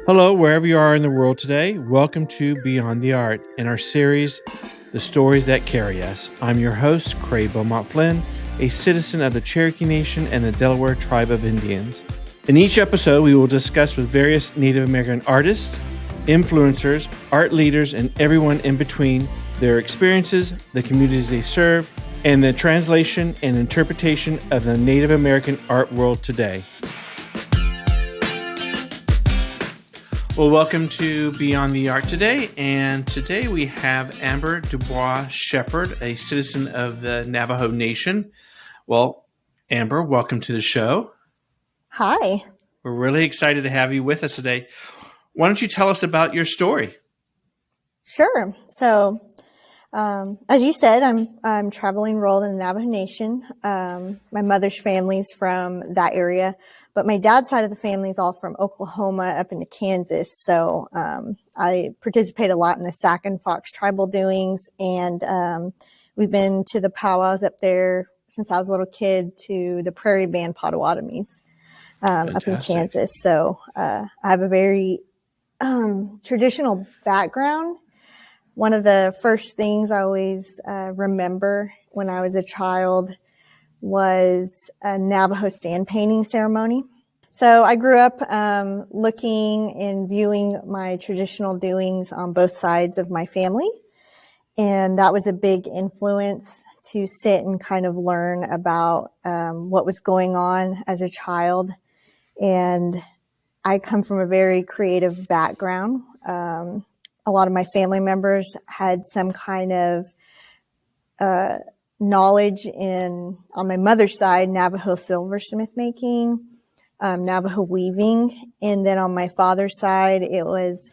Hello, wherever you are in the world today. Welcome to Beyond the Art in our series, The Stories That Carry Us. I'm your host, Cray Bauxmont-Flynn, a citizen of the Cherokee Nation and the Delaware Tribe of Indians. In each episode, we will discuss with various Native American artists, influencers, art leaders, and everyone in between their experiences, the communities they serve, and the translation and interpretation of the Native American art world today. Well, welcome to Beyond the Art today, and today we have Amber Dubois Shepherd, a citizen of the Navajo Nation. Well, Amber, welcome to the show. Hi. We're really excited to have you with us today. Why don't you tell us about your story? Sure. So, as you said, I'm traveling enrolled in the Navajo Nation. My mother's family's from that area, but my dad's side of the family is all from Oklahoma up into Kansas. So I participate a lot in the Sac and Fox tribal doings, and we've been to the powwows up there since I was a little kid, to the Prairie band Potawatomis up in Kansas. So I have a very traditional background. One of the first things I always remember when I was a child was a Navajo sand painting ceremony. So I grew up looking and viewing my traditional doings on both sides of my family. And that was a big influence to sit and kind of learn about what was going on as a child. And I come from a very creative background. A lot of my family members had some kind of knowledge on my mother's side, Navajo silversmith making, Navajo weaving. And then on my father's side, it was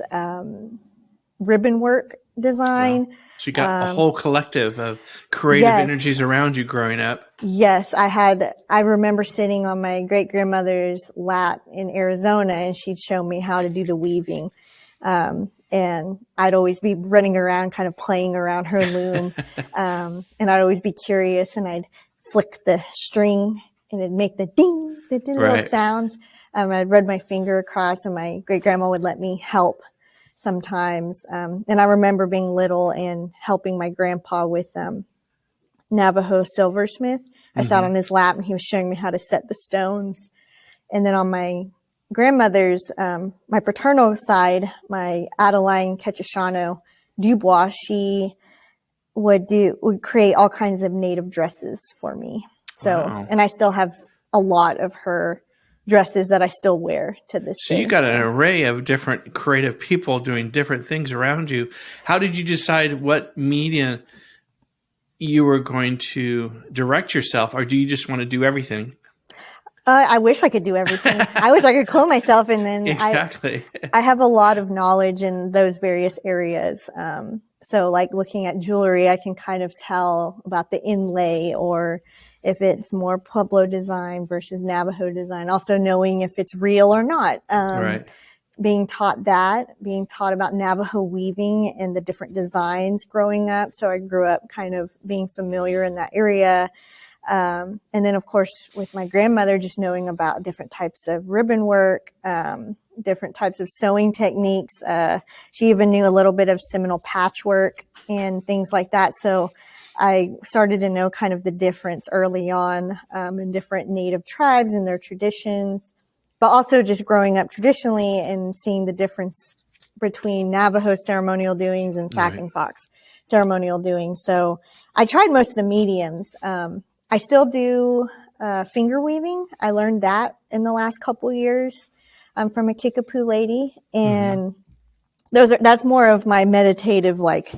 ribbon work design. Wow. So you got a whole collective of creative energies around you growing up. Yes, I remember sitting on my great-grandmother's lap in Arizona, and she'd show me how to do the weaving. And I'd always be running around, kind of playing around her loom. And I'd always be curious, and I'd flick the string and it'd make the ding, the little sounds. I'd run my finger across, and my great grandma would let me help sometimes. And I remember being little and helping my grandpa with Navajo silversmith. I sat on his lap, and he was showing me how to set the stones. And then on my grandmother's, my paternal side, my Adeline Ketchishano Dubois, she would create all kinds of native dresses for me. So, and I still have a lot of her dresses that I still wear to this day. So you got an array of different creative people doing different things around you. How did you decide what media you were going to direct yourself, or do you just want to do everything? I wish I could do everything. I wish I could clone myself, and then exactly. I have a lot of knowledge in those various areas. So like looking at jewelry, I can kind of tell about the inlay, or if it's more Pueblo design versus Navajo design. Also knowing if it's real or not. Being taught about Navajo weaving and the different designs growing up. So I grew up kind of being familiar in that area. And then, of course, with my grandmother, just knowing about different types of ribbon work, different types of sewing techniques. She even knew a little bit of Seminole patchwork and things like that. So I started to know kind of the difference early on in different Native tribes and their traditions, but also just growing up traditionally and seeing the difference between Navajo ceremonial doings and Sac and Fox ceremonial doings. So I tried most of the mediums. I still do finger weaving. I learned that in the last couple years from a Kickapoo lady, and that's more of my meditative, like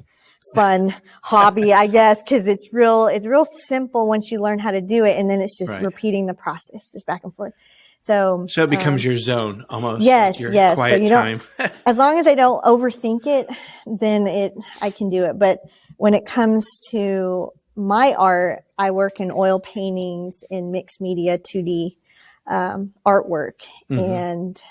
fun hobby, I guess, because it's real simple once you learn how to do it, and then it's just repeating the process, just back and forth. So it becomes your zone almost. Yes, like your yes. quiet So time. As long as I don't overthink it, then I can do it. But when it comes to my art, I work in oil paintings in mixed media 2D artwork. And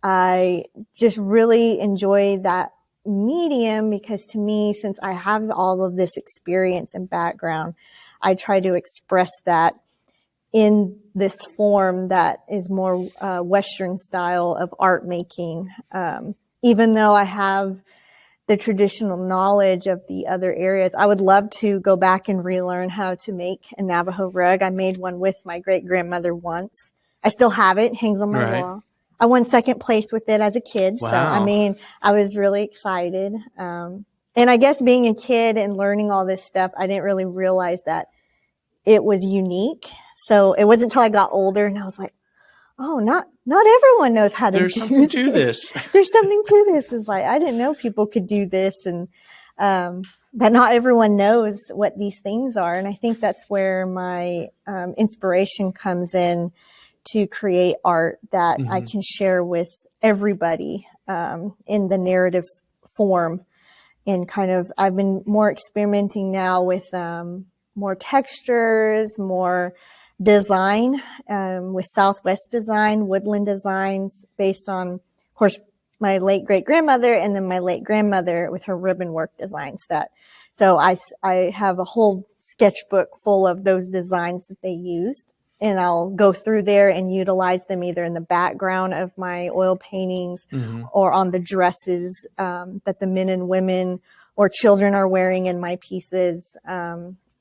I just really enjoy that medium because to me, since I have all of this experience and background, I try to express that in this form that is more Western style of art making. Even though I have the traditional knowledge of the other areas, I would love to go back and relearn how to make a Navajo rug. I made one with my great grandmother once. I still have it, hangs on my wall. I won second place with it as a kid. Wow. So, I mean, I was really excited. And I guess being a kid and learning all this stuff, I didn't really realize that it was unique. So it wasn't until I got older and I was like, oh, not everyone knows how to do this. There's something to this. There's something to this. It's like, I didn't know people could do this, and that not everyone knows what these things are. And I think that's where my inspiration comes in to create art that I can share with everybody in the narrative form. And kind of, I've been more experimenting now with more textures, more design, with Southwest design, woodland designs based on, of course, my late great grandmother and then my late grandmother with her ribbon work designs. So I have a whole sketchbook full of those designs that they used, and I'll go through there and utilize them either in the background of my oil paintings or on the dresses that the men and women or children are wearing in my pieces.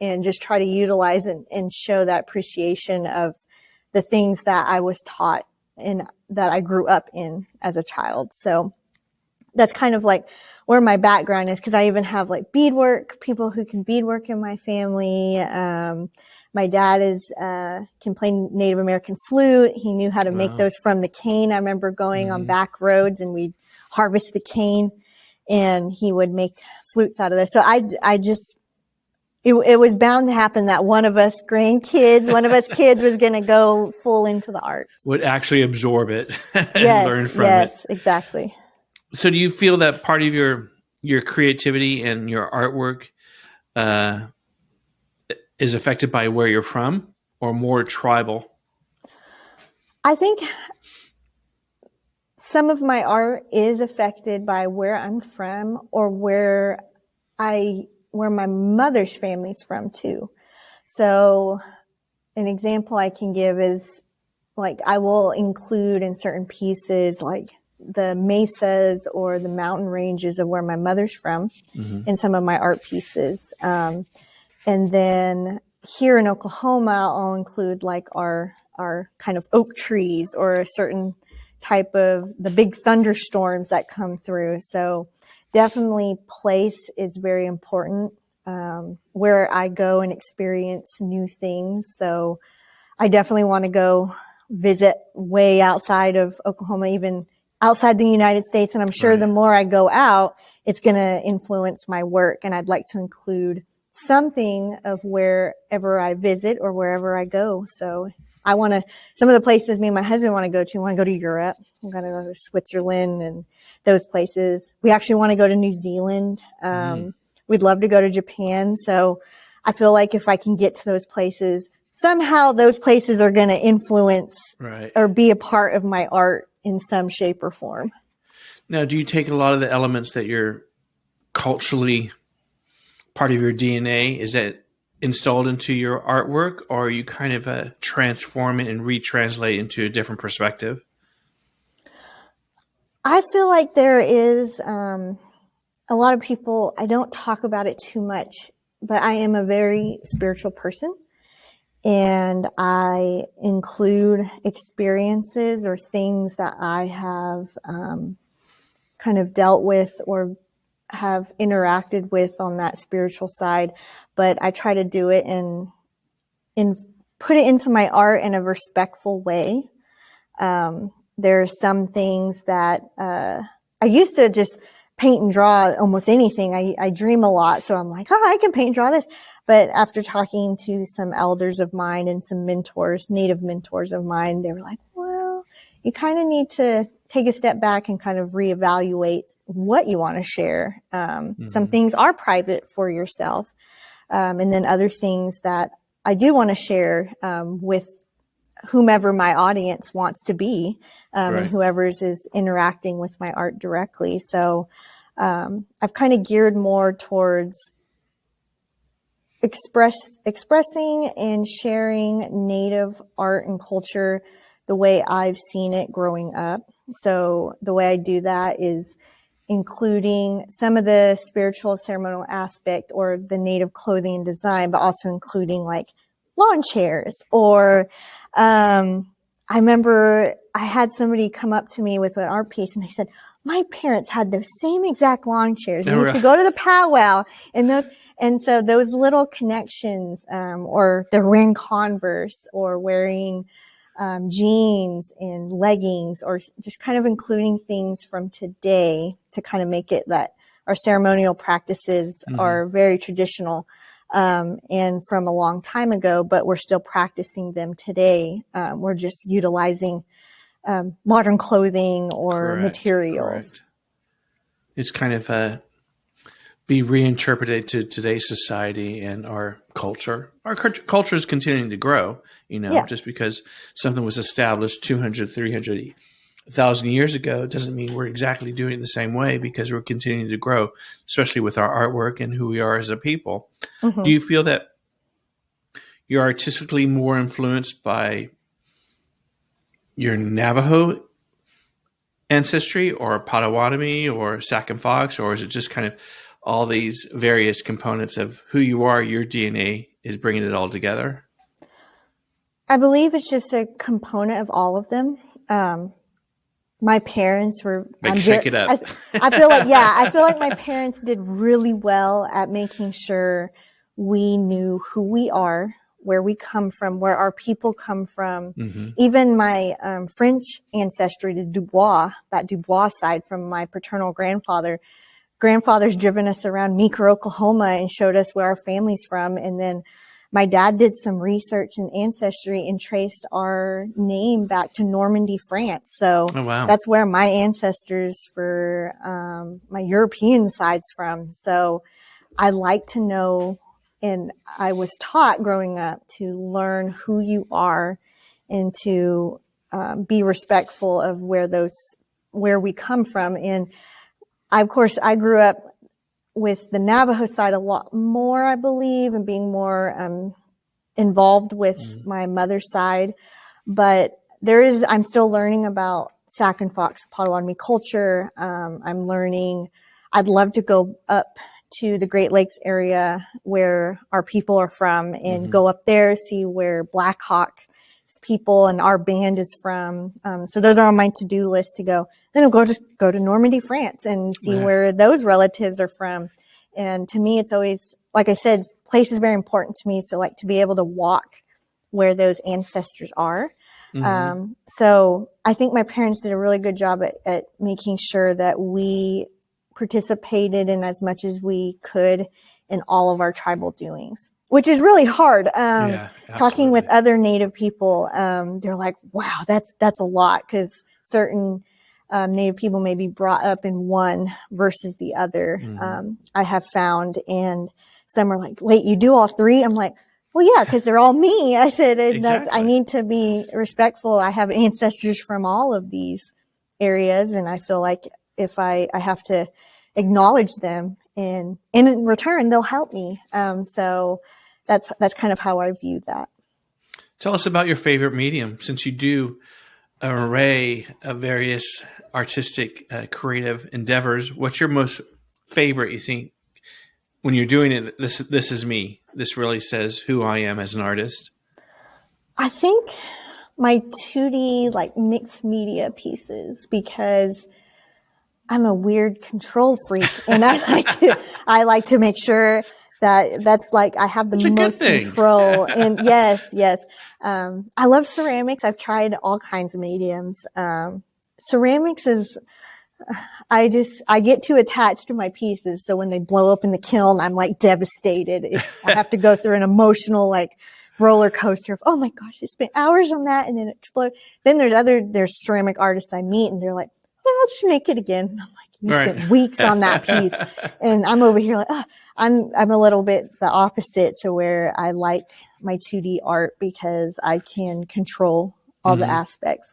And just try to utilize and show that appreciation of the things that I was taught and that I grew up in as a child. So that's kind of like where my background is, because I even have like beadwork, people who can beadwork in my family. My dad can play Native American flute. He knew how to make those from the cane. I remember going on back roads and we'd harvest the cane and he would make flutes out of those. So it was bound to happen that one of us kids was going to go full into the arts. Would actually absorb it and learn from it. Yes, exactly. So do you feel that part of your creativity and your artwork is affected by where you're from, or more tribal? I think some of my art is affected by where I'm from or where my mother's family's from too. So an example I can give is like I will include in certain pieces like the mesas or the mountain ranges of where my mother's from in some of my art pieces. And then here in Oklahoma, I'll include like our kind of oak trees or a certain type of the big thunderstorms that come through. So definitely place is very important, where I go and experience new things. So I definitely want to go visit way outside of Oklahoma, even outside the United States. And I'm sure the more I go out, it's going to influence my work. And I'd like to include something of wherever I visit or wherever I go. So some of the places me and my husband want to go to, we want to go to Europe. We're going to go to Switzerland and those places. We actually want to go to New Zealand. We'd love to go to Japan. So I feel like if I can get to those places, somehow those places are going to influence or be a part of my art in some shape or form. Now, do you take a lot of the elements that you're culturally part of your DNA? Is that installed into your artwork, or are you kind of transform it and retranslate into a different perspective? I feel like there is a lot of people, I don't talk about it too much, but I am a very spiritual person. And I include experiences or things that I have kind of dealt with or have interacted with on that spiritual side. But I try to do it and put it into my art in a respectful way. There are some things that I used to just paint and draw almost anything. I dream a lot, so I'm like, I can paint and draw this. But after talking to some elders of mine and some mentors, native mentors of mine, they were like, well, you kind of need to take a step back and kind of reevaluate what you want to share. Some things are private for yourself. And then other things that I do want to share with whomever my audience wants to be, and whoever's is interacting with my art directly. So I've kind of geared more towards expressing and sharing Native art and culture the way I've seen it growing up. So the way I do that is including some of the spiritual ceremonial aspect or the Native clothing and design, but also including like lawn chairs or, I remember I had somebody come up to me with an art piece and they said, my parents had those same exact lawn chairs. We used to go to the powwow and so those little connections, or they're wearing Converse or wearing, jeans and leggings, or just kind of including things from today to kind of make it that our ceremonial practices are very traditional, and from a long time ago, but we're still practicing them today. We're just utilizing modern clothing or materials. Correct. It's kind of be reinterpreted to today's society and our culture. Our culture is continuing to grow, just because something was established 200, 300,000 years ago doesn't mean we're exactly doing it the same way, because we're continuing to grow, especially with our artwork and who we are as a people. Do you feel that you're artistically more influenced by your Navajo ancestry or Potawatomi or Sac and Fox, or is it just kind of all these various components of who you are, your DNA is bringing it all together? I believe it's just a component of all of them. My parents were shake it up. I feel like my parents did really well at making sure we knew who we are, where we come from, where our people come from. Even my French ancestry, the Dubois, that Dubois side from my paternal grandfather's driven us around Meeker, Oklahoma, and showed us where our family's from. And then my dad did some research in ancestry and traced our name back to Normandy, France. So that's where my ancestors for my European side's from. So I like to know, and I was taught growing up to learn who you are and to be respectful of where we come from. And of course, I grew up with the Navajo side a lot more, I believe, and being more involved with my mother's side. But I'm still learning about Sac and Fox Potawatomi culture. I'm learning, I'd love to go up to the Great Lakes area where our people are from and go up there, see where Black Hawk people and our band is from. So those are on my to-do list to go. Then I'll go to Normandy, France and see where those relatives are from. And to me, it's always, like I said, place is very important to me. So like to be able to walk where those ancestors are. So I think my parents did a really good job at making sure that we participated in as much as we could in all of our tribal doings, which is really hard. Talking with other Native people, they're like, wow, that's a lot, because certain Native people may be brought up in one versus the other. I have found, and some are like, wait, you do all three? I'm like, well, yeah, because they're all me. I said, I need to be respectful. I have ancestors from all of these areas, and I feel like if I have to acknowledge them, and in return, they'll help me. So that's kind of how I view that. Tell us about your favorite medium, since you do an array of various artistic, creative endeavors. What's your most favorite, you think, when you're doing it? This is me. This really says who I am as an artist. I think my 2D, like mixed media pieces, because I'm a weird control freak, and I like to make sure that's like I have the most control. And yes. I love ceramics. I've tried all kinds of mediums. Ceramics is, I get too attached to my pieces. So when they blow up in the kiln, I'm like devastated. I have to go through an emotional like roller coaster of, oh my gosh, I spent hours on that and then it exploded. Then there's ceramic artists I meet and they're like, well, I'll just make it again. And I'm like, you spent weeks on that piece. And I'm over here like, I'm a little bit the opposite to where I like my 2D art because I can control all the aspects.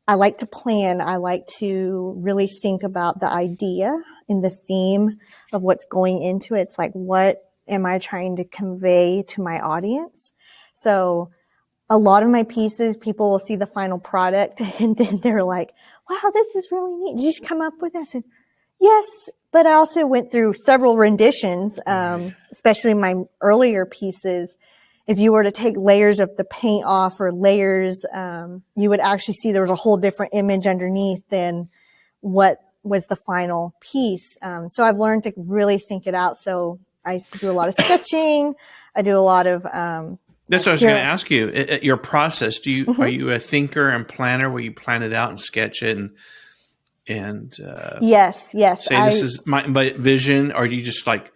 I like to plan. I like to really think about the idea and the theme of what's going into it. It's like, what am I trying to convey to my audience? So a lot of my pieces, people will see the final product and then they're like, wow, this is really neat. Did you just come up with that? I said, yes, but I also went through several renditions, especially my earlier pieces. If you were to take layers of the paint off or layers, you would actually see there was a whole different image underneath than what was the final piece. So I've learned to really think it out. So I do a lot of sketching. I do a lot of, that's what I was going to ask you. Your process, are you a thinker and planner where you plan it out and sketch it and yes. say this is my vision, or do you just like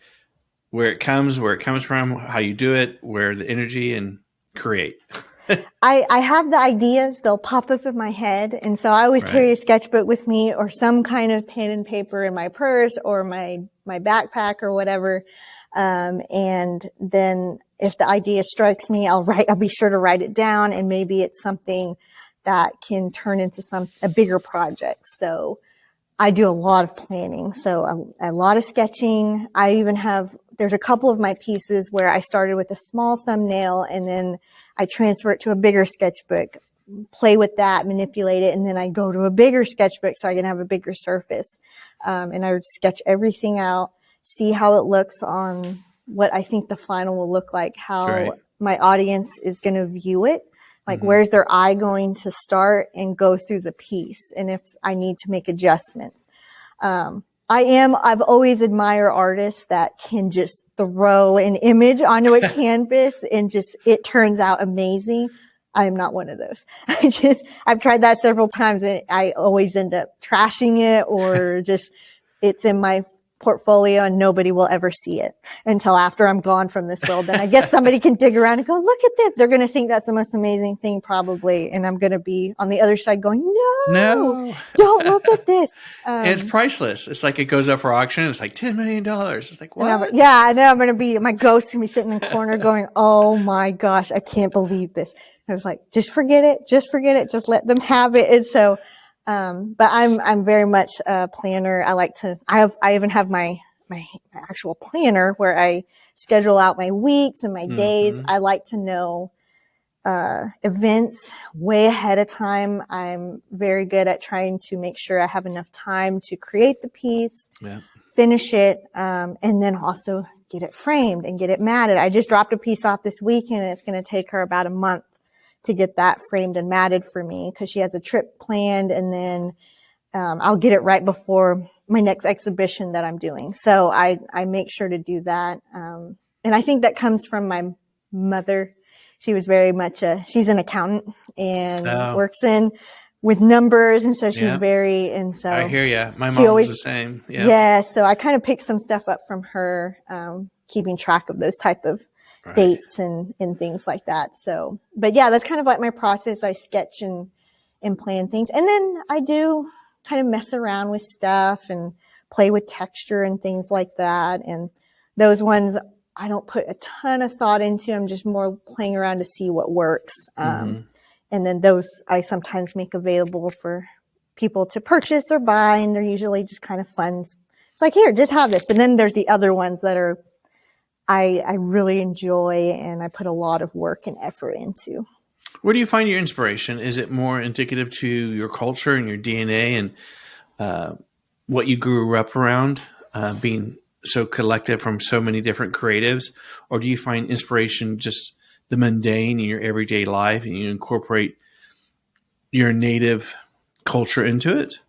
where it comes from, how you do it, where the energy and create? I have the ideas, they'll pop up in my head. And so I always carry a sketchbook with me or some kind of pen and paper in my purse or my backpack or whatever. And then if the idea strikes me, I'll be sure to write it down, and maybe it's something that can turn into a bigger project. So I do a lot of planning. So a lot of sketching. I even there's a couple of my pieces where I started with a small thumbnail and then I transfer it to a bigger sketchbook, play with that, manipulate it, and then I go to a bigger sketchbook so I can have a bigger surface. And I would sketch everything out, see how it looks on what I think the final will look like, how my audience is going to view it. Like, where's their eye going to start, and go through the piece, and if I need to make adjustments. I've always admired artists that can just throw an image onto a canvas and it turns out amazing. I am not one of those. I've tried that several times and I always end up trashing it, or it's in my portfolio and nobody will ever see it until after I'm gone from this world. Then I guess somebody can dig around and go, look at this. They're going to think that's the most amazing thing probably. And I'm going to be on the other side going, no, don't look at this. And it's priceless. It's like it goes up for auction. It's like $10 million. It's like, what? Yeah, and then I'm going to my ghost can be sitting in the corner going, oh my gosh, I can't believe this. I was like, just forget it. Just let them have it. And so, but I'm very much a planner. I even have my actual planner where I schedule out my weeks and my days. I like to know, events way ahead of time. I'm very good at trying to make sure I have enough time to create the piece, finish it, and then also get it framed and get it matted. I just dropped a piece off this weekend and it's going to take her about a month to get that framed and matted for me because she has a trip planned, and then I'll get it right before my next exhibition that I'm doing. So I make sure to do that. And I think that comes from my mother. She was very much she's an accountant and works with numbers. And so she's and so I hear you. My mom was the same. Yeah. So I kind of picked some stuff up from her, keeping track of those type of dates and things like that. So, but yeah, that's kind of like my process. I sketch and plan things. And then I do kind of mess around with stuff and play with texture and things like that. And those ones I don't put a ton of thought into. I'm just more playing around to see what works. And then those I sometimes make available for people to purchase or buy. And they're usually just kind of fun. It's like, here, just have this. But then there's the other ones that are I really enjoy and I put a lot of work and effort into. Where do you find your inspiration? Is it more indicative to your culture and your DNA and what you grew up around, being so collective from so many different creatives? Or do you find inspiration just the mundane in your everyday life and you incorporate your native culture into it?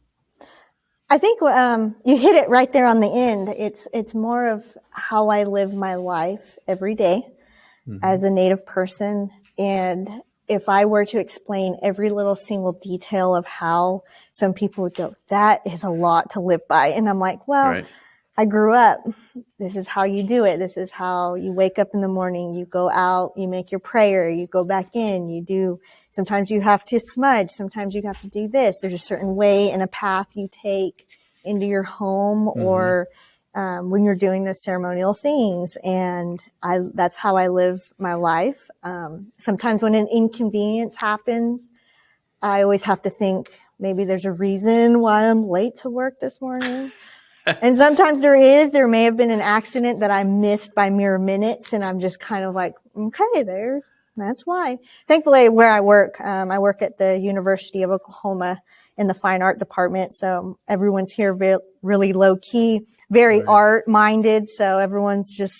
I think you hit it right there on the end. It's more of how I live my life every day as a Native person. And if I were to explain every little single detail of how, some people would go, that is a lot to live by. And I'm like, well, I grew up. This is how you do it. This is how you wake up in the morning. You go out, you make your prayer, you go back in, sometimes you have to smudge. Sometimes you have to do this. There's a certain way and a path you take into your home or when you're doing those ceremonial things. And that's how I live my life. Sometimes when an inconvenience happens, I always have to think maybe there's a reason why I'm late to work this morning. And sometimes there may have been an accident that I missed by mere minutes, and I'm just kind of like, okay, that's why. Thankfully, where I work at the University of Oklahoma in the fine art department. So everyone's here really low key, very art minded. So everyone's just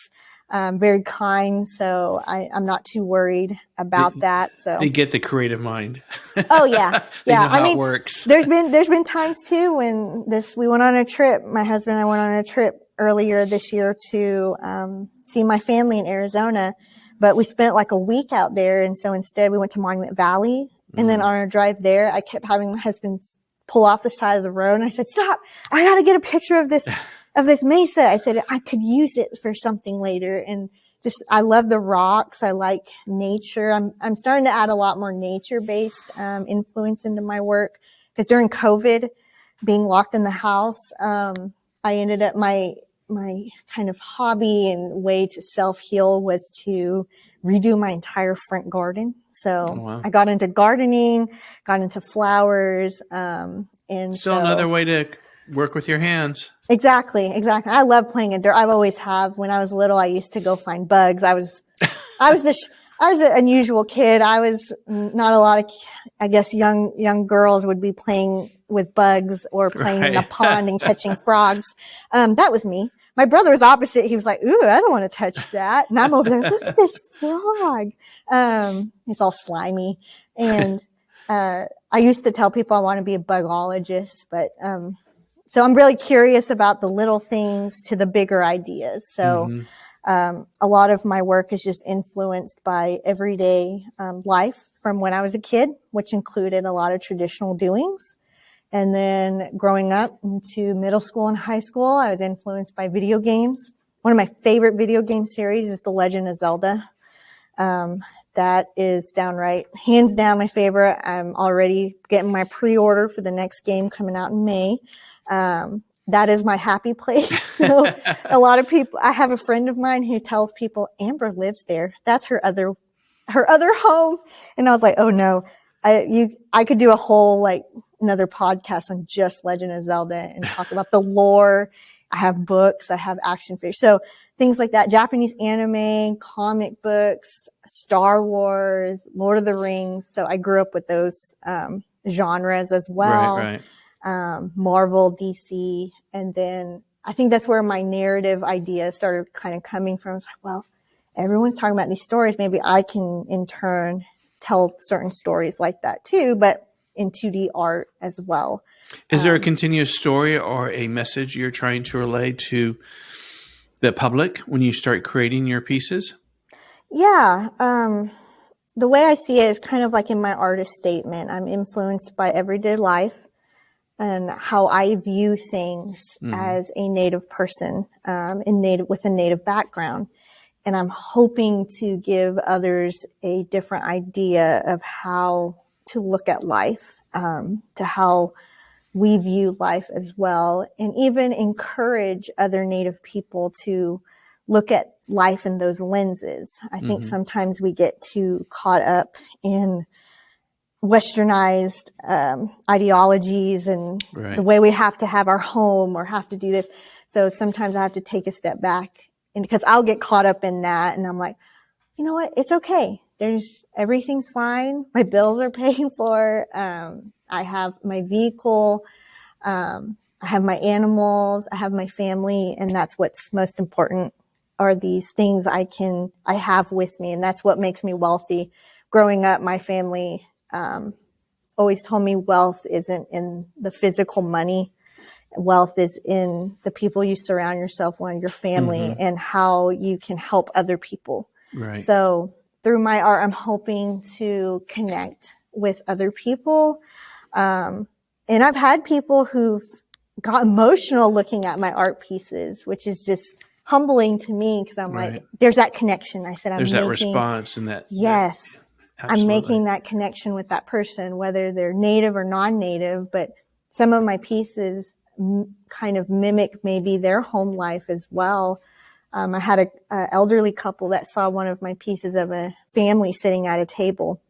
very kind. So I'm not too worried about that. So they get the creative mind. Oh yeah. They Yeah. know how it works. There's been times too when we went on a trip, my husband and I went on a trip earlier this year to see my family in Arizona, but we spent like a week out there. And so instead we went to Monument Valley. And then on our drive there, I kept having my husband pull off the side of the road. And I said, stop, I got to get a picture of this mesa. I said, I could use it for something later. And just, I love the rocks. I like nature. I'm starting to add a lot more nature-based influence into my work. Because during COVID, being locked in the house, I ended up my kind of hobby and way to self-heal was to redo my entire front garden. So I got into gardening, got into flowers, and still another way to work with your hands. Exactly. I love playing in dirt. I've always have. When I was little, I used to go find bugs. I was an unusual kid. I was not a lot of, I guess, young girls would be playing with bugs or playing in a pond and catching frogs. That was me. My brother was opposite. He was like, ooh, I don't want to touch that. And I'm over there, look at this frog. It's all slimy. And, I used to tell people I want to be a bugologist, but, so I'm really curious about the little things to the bigger ideas. So, a lot of my work is just influenced by everyday, life from when I was a kid, which included a lot of traditional doings. And then growing up into middle school and high school, I was influenced by video games. One of my favorite video game series is The Legend of Zelda. That is hands down my favorite. I'm already getting my pre-order for the next game coming out in May. That is my happy place. So a lot of people, I have a friend of mine who tells people Amber lives there. That's her other home. And I was like, oh no, I could do a whole another podcast on just Legend of Zelda and talk about the lore. I have books, I have action figures. So things like that, Japanese anime, comic books, Star Wars, Lord of the Rings. So I grew up with those, genres as well. Right. Marvel, DC. And then I think that's where my narrative idea started kind of coming from. I was like, well, everyone's talking about these stories. Maybe I can in turn tell certain stories like that too, but in 2D art as well. Is there a continuous story or a message you're trying to relay to the public when you start creating your pieces? Yeah. The way I see it is kind of like in my artist statement. I'm influenced by everyday life and how I view things as a Native person, with a Native background. And I'm hoping to give others a different idea of how to look at life, to how we view life as well, and even encourage other Native people to look at life in those lenses. I think sometimes we get too caught up in westernized ideologies and the way we have to have our home or have to do this. So sometimes I have to take a step back, and because I'll get caught up in that, and I'm like, you know what? It's okay. Everything's fine. My bills are paid for. I have my vehicle. I have my animals. I have my family, and that's what's most important. Are these things I have with me, and that's what makes me wealthy. Growing up, my family always told me wealth isn't in the physical money. Wealth is in the people you surround yourself with, your family, and how you can help other people. Right. So through my art, I'm hoping to connect with other people. And I've had people who've got emotional looking at my art pieces, which is just humbling to me, because I'm like, there's that connection. I said, there's that response and that. Yes. Absolutely. I'm making that connection with that person, whether they're Native or non-Native, but some of my pieces kind of mimic maybe their home life as well. I had a elderly couple that saw one of my pieces of a family sitting at a table,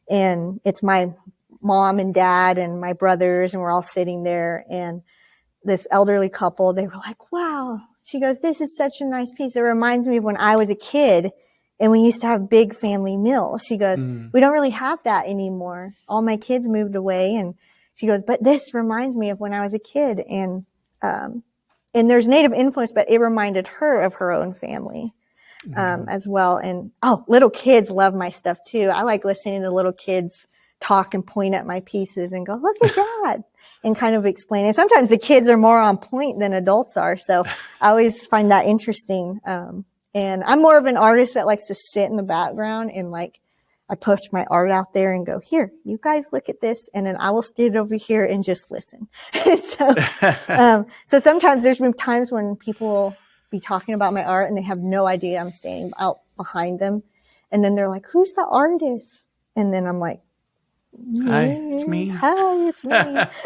and it's my mom and dad and my brothers, and we're all sitting there, and this elderly couple, they were like, wow. She goes, this is such a nice piece. It reminds me of when I was a kid and we used to have big family meals. She goes, we don't really have that anymore. All my kids moved away. And she goes, but this reminds me of when I was a kid. And there's Native influence, but it reminded her of her own family. As well. And little kids love my stuff too. I like listening to little kids talk and point at my pieces and go, look at that, and kind of explain it. Sometimes the kids are more on point than adults are. So I always find that interesting. And I'm more of an artist that likes to sit in the background and like, I push my art out there and go, here, you guys look at this. And then I will stand over here and just listen. So sometimes there's been times when people be talking about my art and they have no idea I'm standing out behind them. And then they're like, who's the artist? And then I'm like, hi, it's me. Hi, it's me.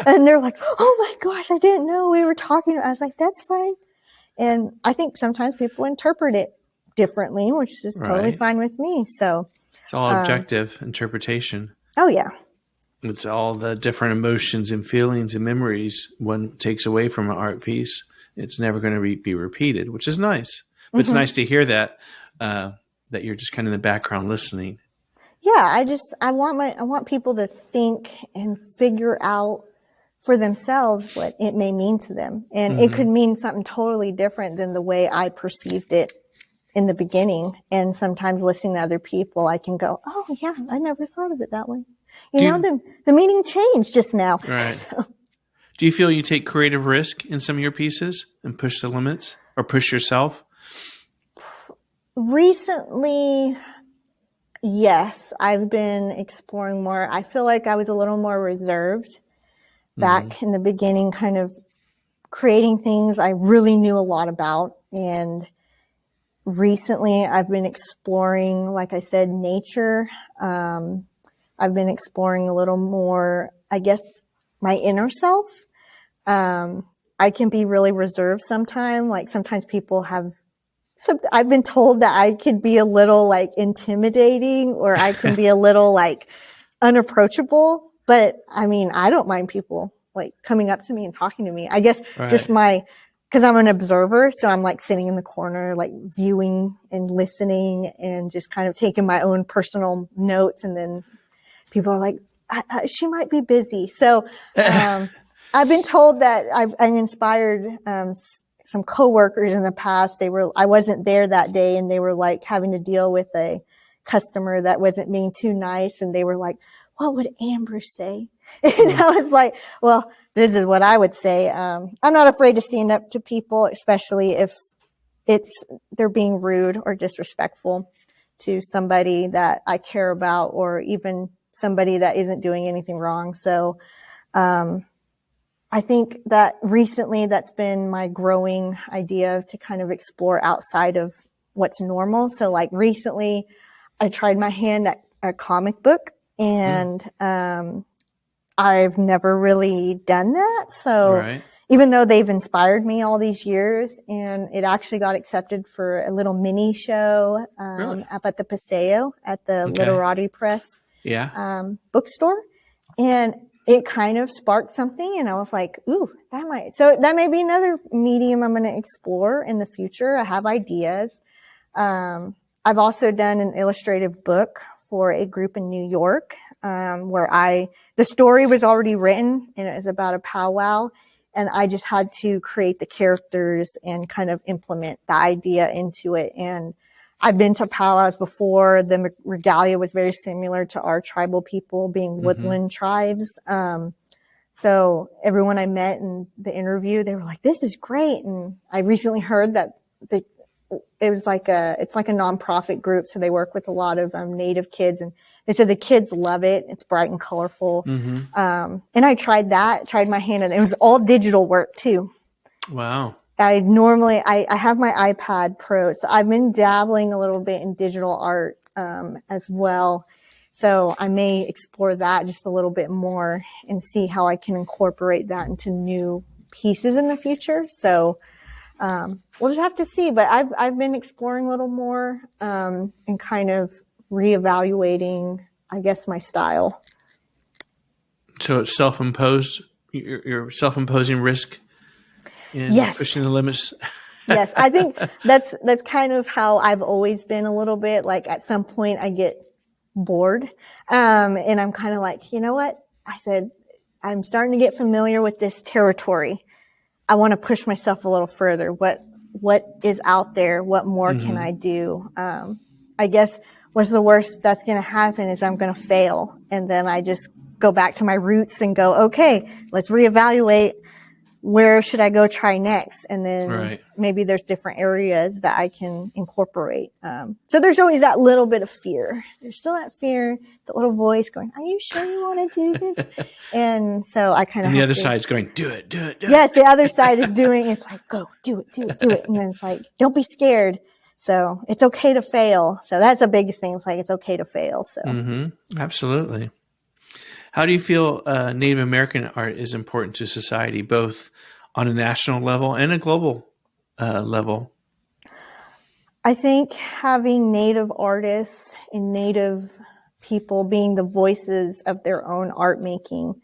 And they're like, oh my gosh, I didn't know we were talking. I was like, that's fine. And I think sometimes people interpret it differently, which is totally fine with me. So it's all objective interpretation. Oh yeah. It's all the different emotions and feelings and memories one takes away from an art piece. It's never going to be repeated, which is nice. But it's nice to hear that that you're just kind of in the background listening. Yeah, I want people to think and figure out for themselves what it may mean to them. And it could mean something totally different than the way I perceived it in the beginning. And sometimes listening to other people, I can go, oh yeah, I never thought of it that way. The meaning changed just now. Right. So. Do you feel you take creative risk in some of your pieces and push the limits or push yourself? Recently, yes, I've been exploring more. I feel like I was a little more reserved back in the beginning, kind of creating things I really knew a lot about. And recently I've been exploring, like I said, nature. I've been exploring a little more, I guess, my inner self. I can be really reserved sometimes. Like sometimes people I've been told that I could be a little like intimidating, or I can be a little like unapproachable. But I mean, I don't mind people like coming up to me and talking to me. I guess just because I'm an observer. So I'm like sitting in the corner, like viewing and listening and just kind of taking my own personal notes. And then people are like, she might be busy. So, I've been told that I inspired, some coworkers in the past. I wasn't there that day and they were like having to deal with a customer that wasn't being too nice. And they were like, what would Amber say? And I was like, well, this is what I would say. I'm not afraid to stand up to people, especially if they're being rude or disrespectful to somebody that I care about, or even somebody that isn't doing anything wrong. So, I think that recently that's been my growing idea to kind of explore outside of what's normal. So like recently I tried my hand at a comic book, and I've never really done that. So even though they've inspired me all these years, and it actually got accepted for a little mini show up at the Paseo at the Literati Press bookstore. And it kind of sparked something, and I was like, ooh, that may be another medium I'm going to explore in the future. I have ideas. I've also done an illustrative book for a group in New York, where the story was already written, and it was about a powwow, and I just had to create the characters and kind of implement the idea into it. And I've been to powwows before. The regalia was very similar to our tribal people, being woodland tribes. So everyone I met in the interview, they were like, this is great. And I recently heard that it's like a nonprofit group. So they work with a lot of Native kids, and they said the kids love it. It's bright and colorful. And I tried my hand, and it was all digital work too. Wow. I have my iPad Pro, so I've been dabbling a little bit in digital art as well. So I may explore that just a little bit more and see how I can incorporate that into new pieces in the future. So we'll just have to see. But I've been exploring a little more and kind of reevaluating, I guess, my style. So it's self-imposed. You're self-imposing risk in Yes. pushing the limits. Yes. I think that's kind of how I've always been a little bit. Like at some point I get bored. And I'm kind of like, you know what? I said, I'm starting to get familiar with this territory. I want to push myself a little further. What is out there? What more can I do? I guess what's the worst that's going to happen is I'm going to fail. And then I just go back to my roots and go, okay, let's reevaluate. Where should I go try next? And then maybe there's different areas that I can incorporate. So there's always that little bit of fear. There's still that fear, the little voice going, are you sure you want to do this? And so I kind of, and the other side's going, do it, do it, do it. Yes, the other side is doing, it's like, go, do it, do it, do it. And then it's like, don't be scared. So it's okay to fail. So that's a big thing. It's like, it's okay to fail. So Absolutely. How do you feel Native American art is important to society, both on a national level and a global level? I think having Native artists and Native people being the voices of their own art making,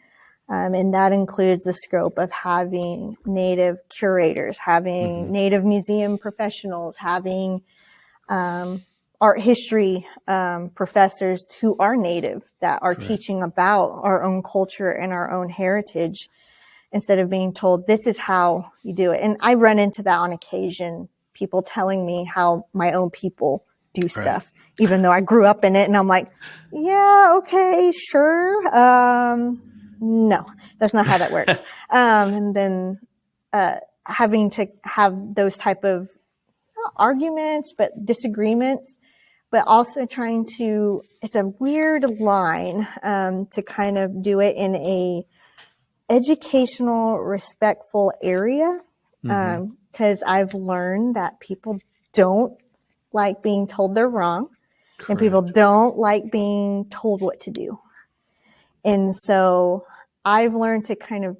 and that includes the scope of having Native curators, having Native museum professionals, having art history professors who are Native that are teaching about our own culture and our own heritage instead of being told this is how you do it. And I run into that on occasion, people telling me how my own people do stuff, even though I grew up in it. And I'm like, yeah, okay, sure. No, that's not how that works. And then having to have those type of not arguments, but disagreements, but also trying to, it's a weird line, to kind of do it in a educational, respectful area. Cause I've learned that people don't like being told they're wrong and people don't like being told what to do. And so I've learned to kind of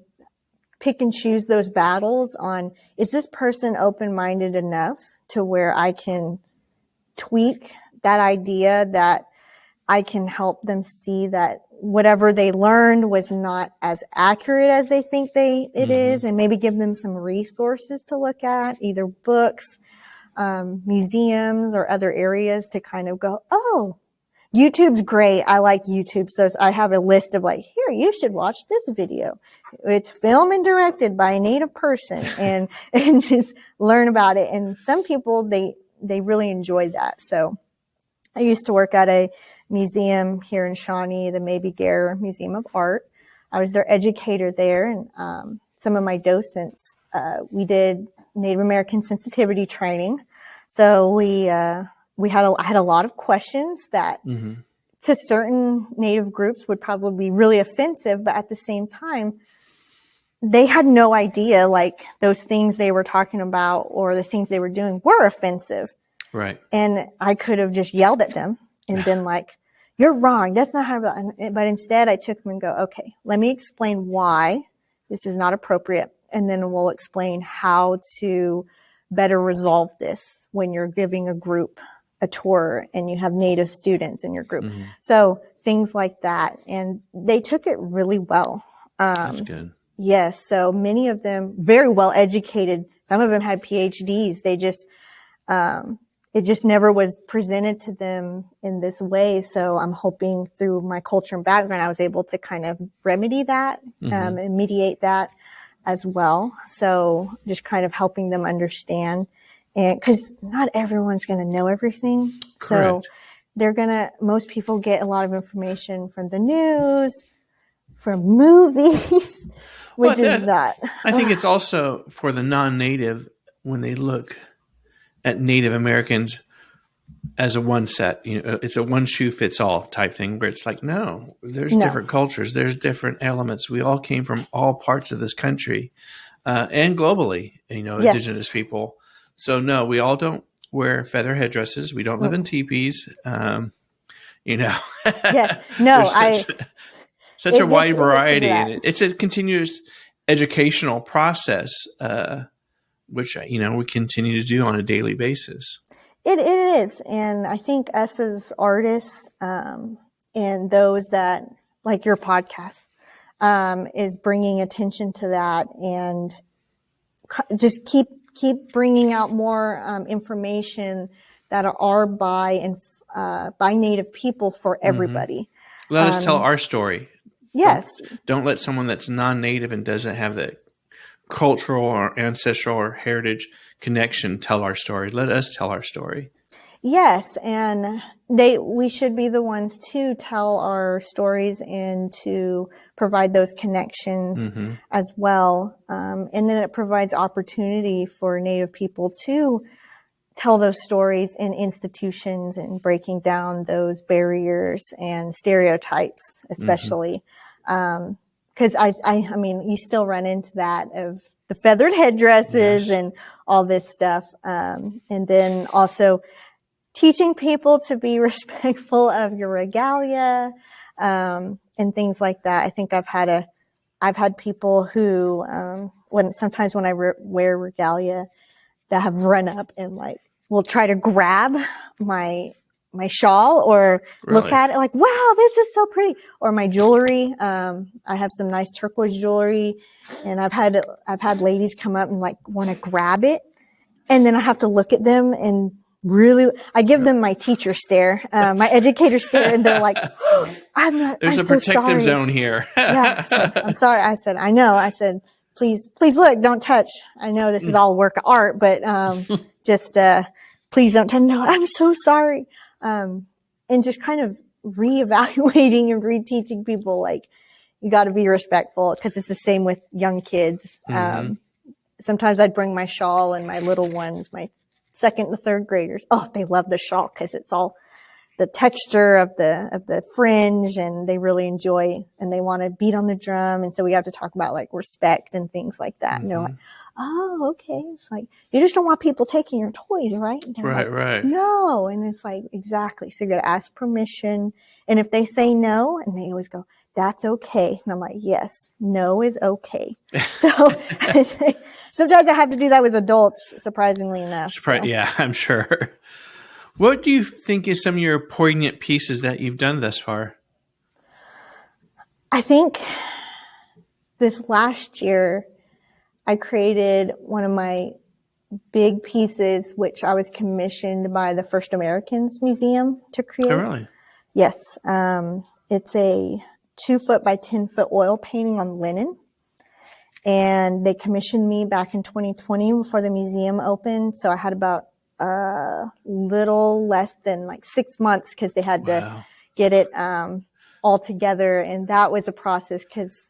pick and choose those battles on, is this person open-minded enough to where I can tweak that idea, that I can help them see that whatever they learned was not as accurate as they think it is, and maybe give them some resources to look at, either books, museums, or other areas to kind of go, oh, YouTube's great. I like YouTube. So I have a list of like, here, you should watch this video. It's filmed and directed by a Native person and just learn about it. And some people, they really enjoy that. So I used to work at a museum here in Shawnee, the Maybe Gare Museum of Art. I was their educator there, and some of my docents, we did Native American sensitivity training. So I had a lot of questions that to certain Native groups would probably be really offensive, but at the same time, they had no idea like those things they were talking about or the things they were doing were offensive. Right. And I could have just yelled at them and been like, you're wrong. That's not how, but instead I took them and go, okay, let me explain why this is not appropriate. And then we'll explain how to better resolve this when you're giving a group a tour and you have Native students in your group. So things like that. And they took it really well. That's good. Yes. So many of them very well educated. Some of them had PhDs. They just, it just never was presented to them in this way. So I'm hoping through my culture and background, I was able to kind of remedy that, and mediate that as well. So just kind of helping them understand, and cause not everyone's going to know everything. So most people get a lot of information from the news, from movies, which is that. I think it's also for the non-native when they look at Native Americans as a one set, it's a one shoe fits all type thing where it's like, no, there's different cultures. There's different elements. We all came from all parts of this country, and globally, indigenous people. So no, we all don't wear feather headdresses. We don't live in teepees. Yes. No, such a wide variety, and it's a continuous educational process, which we continue to do on a daily basis. It is, and I think us as artists, and those that like your podcast, is bringing attention to that and just keep bringing out more information that are by Native people for everybody. Let us tell our story. Yes. Don't let someone that's non-native and doesn't have the cultural or ancestral or heritage connection tell our story. Let us tell our story. Yes, and we should be the ones to tell our stories and to provide those connections as well. And then it provides opportunity for Native people to tell those stories in institutions and breaking down those barriers and stereotypes, especially. Because I mean, you still run into that of the feathered headdresses and all this stuff. And then also teaching people to be respectful of your regalia, and things like that. I think I've had people who, sometimes when I wear regalia, that have run up and like will try to grab my shawl or look at it like, wow, this is so pretty. Or my jewelry. I have some nice turquoise jewelry, and I've had ladies come up and like want to grab it, and then I have to look at them and I give them my teacher stare, my educator stare, and they're like, oh, There's a protective zone here. Yeah. So, I'm sorry. I said, I know. I said, please look, don't touch. I know this is all work of art, but, just, please don't touch. No, I'm so sorry. And just kind of reevaluating and reteaching people, like, you got to be respectful, because it's the same with young kids. Sometimes I'd bring my shawl, and my little ones, my second and third graders, oh, they love the shawl because it's all the texture of the fringe, and they really enjoy, and they want to beat on the drum. And so we have to talk about like respect and things like that. And they're like, oh, okay. It's like, you just don't want people taking your toys, right? Right. No. And it's like, exactly. So you got to ask permission. And if they say no, and they always go, that's okay. And I'm like, yes, no is okay. So sometimes I have to do that with adults, surprisingly enough. Yeah, I'm sure. What do you think is some of your poignant pieces that you've done thus far? I think this last year, I created one of my big pieces, which I was commissioned by the First Americans Museum to create. Oh, really? Yes. It's a 2-foot by 10-foot oil painting on linen. And they commissioned me back in 2020 before the museum opened. So I had about little less than like 6 months, because they had to get it all together. And that was a process, because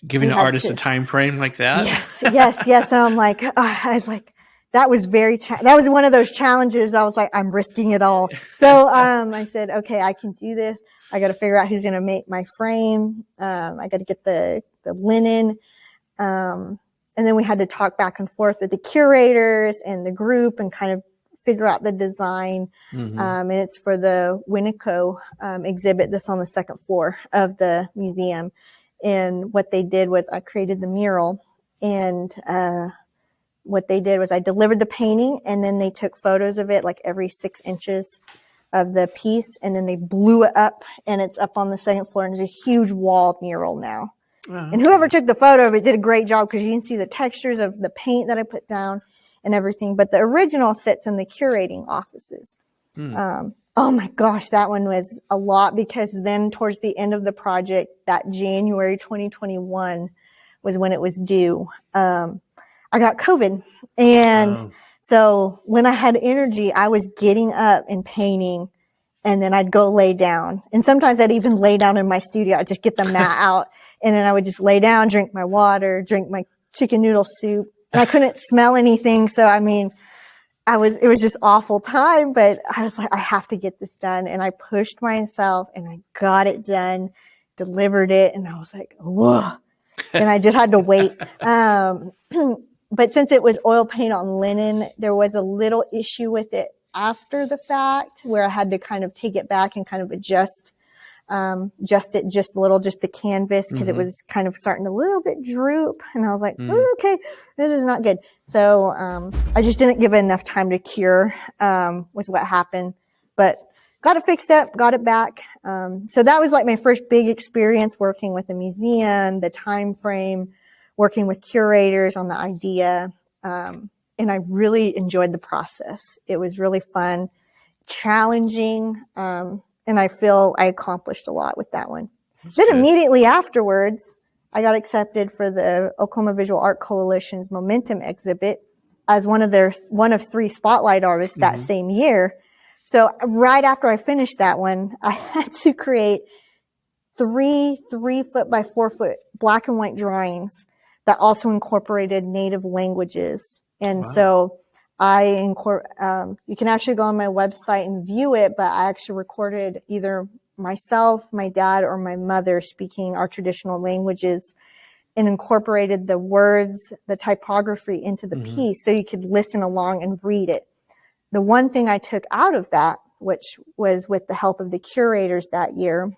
giving an artist a time frame like that. Yes. And I'm like, I was like, that was that was one of those challenges. I was like, I'm risking it all. So I said, okay, I can do this. I got to figure out who's going to make my frame. I got to get the linen. And then we had to talk back and forth with the curators and the group and kind of figure out the design. And it's for the Winneco exhibit that's on the second floor of the museum. And what they did was I created the mural, and what they did was I delivered the painting, and then they took photos of it like every 6 inches of the piece, and then they blew it up, and it's up on the second floor, and it's a huge wall mural now. And whoever took the photo of it did a great job, because you can see the textures of the paint that I put down and everything. But the original sits in the curating offices. Oh my gosh, that one was a lot, because then towards the end of the project, that January 2021 was when it was due. I got COVID. And so when I had energy, I was getting up and painting, and then I'd go lay down. And sometimes I'd even lay down in my studio. I'd just get the mat out, and then I would just lay down, drink my water, drink my chicken noodle soup. And I couldn't smell anything. So, I mean, it was just awful time, but I was like, I have to get this done. And I pushed myself, and I got it done, delivered it. And I was like, whoa. And I just had to wait. But since it was oil paint on linen, there was a little issue with it after the fact, where I had to kind of take it back and kind of adjust it just a little, just the canvas, because it was kind of starting to a little bit droop. And I was like, okay, this is not good. So I just didn't give it enough time to cure, was what happened. But got it fixed up, got it back. So that was like my first big experience working with a museum, the time frame, working with curators on the idea. And I really enjoyed the process. It was really fun, challenging, and I feel I accomplished a lot with that one. Then immediately afterwards, I got accepted for the Oklahoma Visual Art Coalition's Momentum exhibit as one of 3 spotlight artists that same year. So right after I finished that one, I had to create 3 3-foot by 4-foot black and white drawings that also incorporated native languages. And so you can actually go on my website and view it, but I actually recorded either myself, my dad, or my mother speaking our traditional languages and incorporated the words, the typography into the piece so you could listen along and read it. The one thing I took out of that, which was with the help of the curators that year,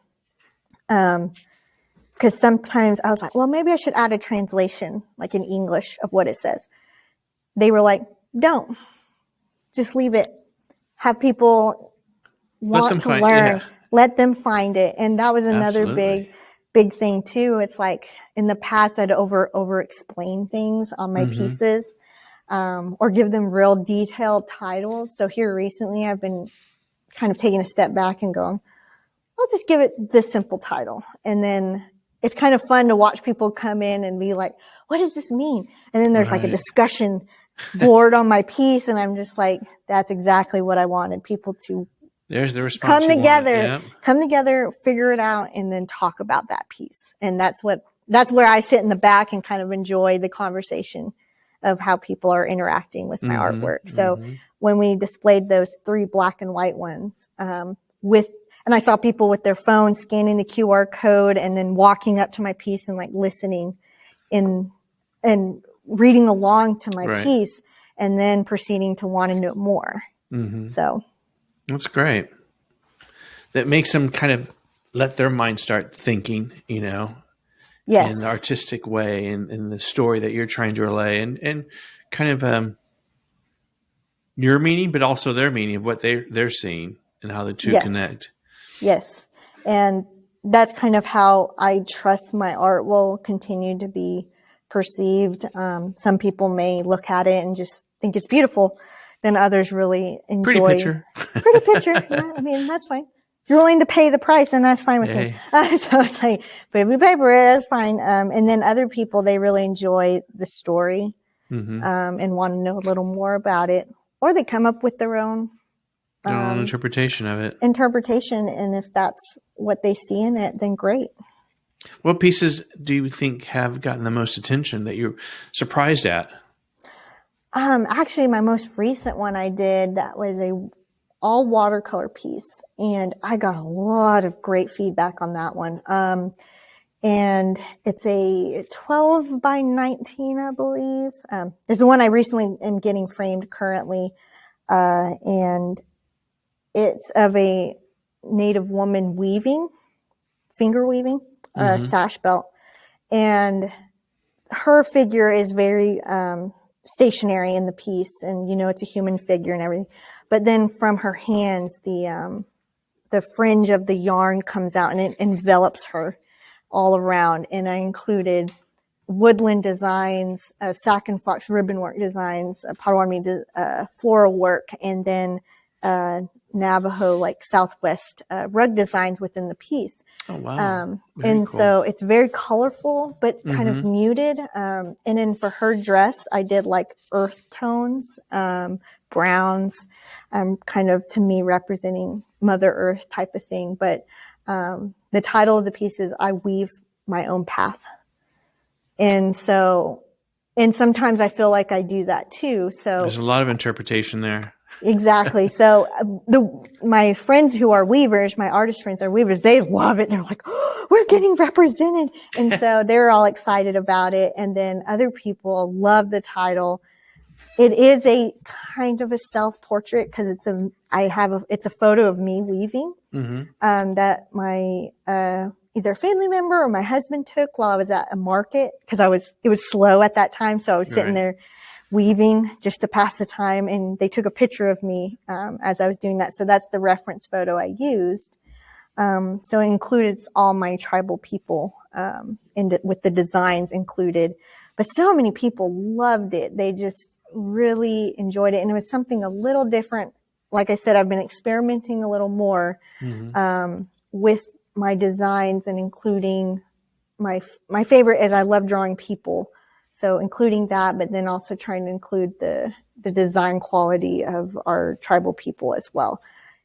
because sometimes I was like, well, maybe I should add a translation, like in English, of what it says. They were like, don't. Just leave it. Have people want to learn. Yeah. Let them find it. And that was another big thing too. It's like in the past I'd over explain things on my pieces, or give them real detailed titles. So here recently I've been kind of taking a step back and going, I'll just give it this simple title. And then it's kind of fun to watch people come in and be like, what does this mean? And then there's like a discussion board on my piece. And I'm just like, that's exactly what I wanted people to There's the response. Come together, figure it out, and then talk about that piece. And that's where I sit in the back and kind of enjoy the conversation of how people are interacting with my artwork. So when we displayed those 3 black and white ones, and I saw people with their phones scanning the QR code and then walking up to my piece and like listening and reading along to my piece and then proceeding to want to know more. So. That's great. That makes them kind of let their mind start thinking, in an artistic way and in the story that you're trying to relay and kind of your meaning, but also their meaning of what they're seeing and how the two connect. Yes. And that's kind of how I trust my art will continue to be perceived. Some people may look at it and just think it's beautiful. Then others really enjoy. Pretty picture. Yeah, I mean, that's fine. If you're willing to pay the price, then that's fine with me. So it's like, but if we pay for it, that's fine. And then other people, they really enjoy the story, and want to know a little more about it. Or they come up with their own interpretation of it. And if that's what they see in it, then great. What pieces do you think have gotten the most attention that you're surprised at? Actually, my most recent one I did, that was a all watercolor piece, and I got a lot of great feedback on that one. And it's a 12 by 19, I believe. There's the one I recently am getting framed currently. And it's of a Native woman finger weaving, sash belt. And her figure is very, stationary in the piece, and it's a human figure and everything, but then from her hands the fringe of the yarn comes out and it envelops her all around. And I included woodland designs, sack and fox ribbon work designs, Potawatomi floral work, and then Navajo like Southwest rug designs within the piece. Oh, wow. And cool. So it's very colorful, but kind of muted. And then for her dress, I did like earth tones, browns, kind of to me representing Mother Earth type of thing. But the title of the piece is I Weave My Own Path. And so, and sometimes I feel like I do that too. So there's a lot of interpretation there. Exactly. So my friends who are weavers, my artist friends are weavers, they love it. They're like, oh, we're getting represented. And so they're all excited about it. And then other people love the title. It is a kind of a self-portrait because it's a photo of me weaving, that my, either family member or my husband took while I was at a market because it was slow at that time. So I was sitting there weaving just to pass the time, and they took a picture of me as I was doing that. So that's the reference photo I used. So it included all my tribal people with the designs included. But so many people loved it. They just really enjoyed it. And it was something a little different. Like I said, I've been experimenting a little more with my designs, and including my favorite is I love drawing people. So including that, but then also trying to include the design quality of our tribal people as well.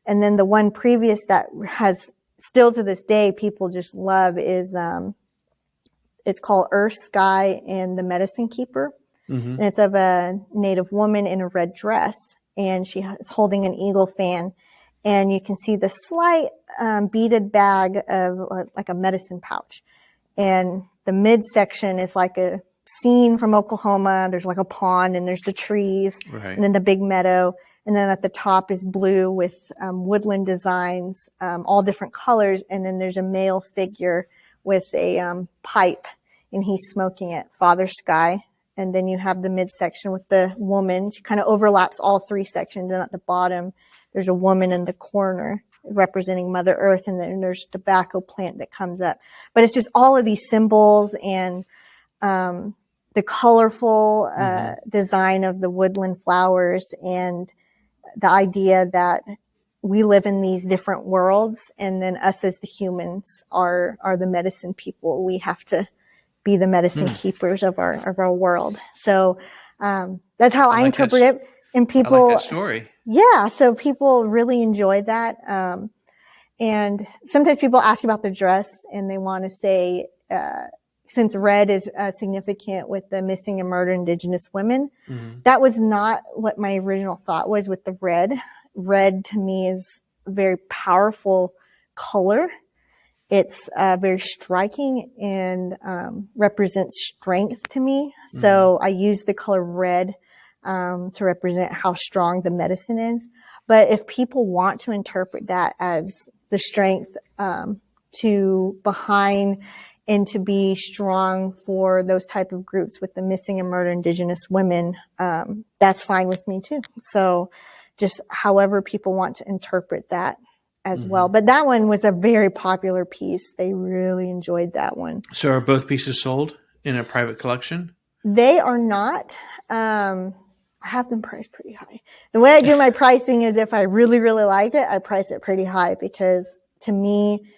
And then the one previous that has still to this day people just love is it's called Earth, Sky, and the Medicine Keeper. And it's of a Native woman in a red dress, and she is holding an eagle fan, and you can see the slight beaded bag of like a medicine pouch. And the midsection is like a scene from Oklahoma. There's like a pond, and there's the trees, and then the big meadow. And then at the top is blue with woodland designs, all different colors. And then there's a male figure with a pipe, and he's smoking it, Father Sky. And then you have the midsection with the woman. She kind of overlaps all three sections. And at the bottom, there's a woman in the corner representing Mother Earth. And then there's a tobacco plant that comes up. But it's just all of these symbols and the colorful design of the woodland flowers, and the idea that we live in these different worlds. And then us as the humans are the medicine people. We have to be the medicine keepers of our world. So that's how I interpret it. And people, I like that story. Yeah, so people really enjoy that. And sometimes people ask about the dress, and they want to say, since red is significant with the missing and murdered Indigenous women, that was not what my original thought was with the red. Red to me is a very powerful color. It's very striking and represents strength to me. So I use the color red to represent how strong the medicine is. But if people want to interpret that as the strength to behind and to be strong for those type of groups with the missing and murdered Indigenous women, that's fine with me too. So just however people want to interpret that as well. But that one was a very popular piece. They really enjoyed that one. So are both pieces sold in a private collection? They are not. I have them priced pretty high. The way I do my pricing is if I really, really like it, I price it pretty high, because to me,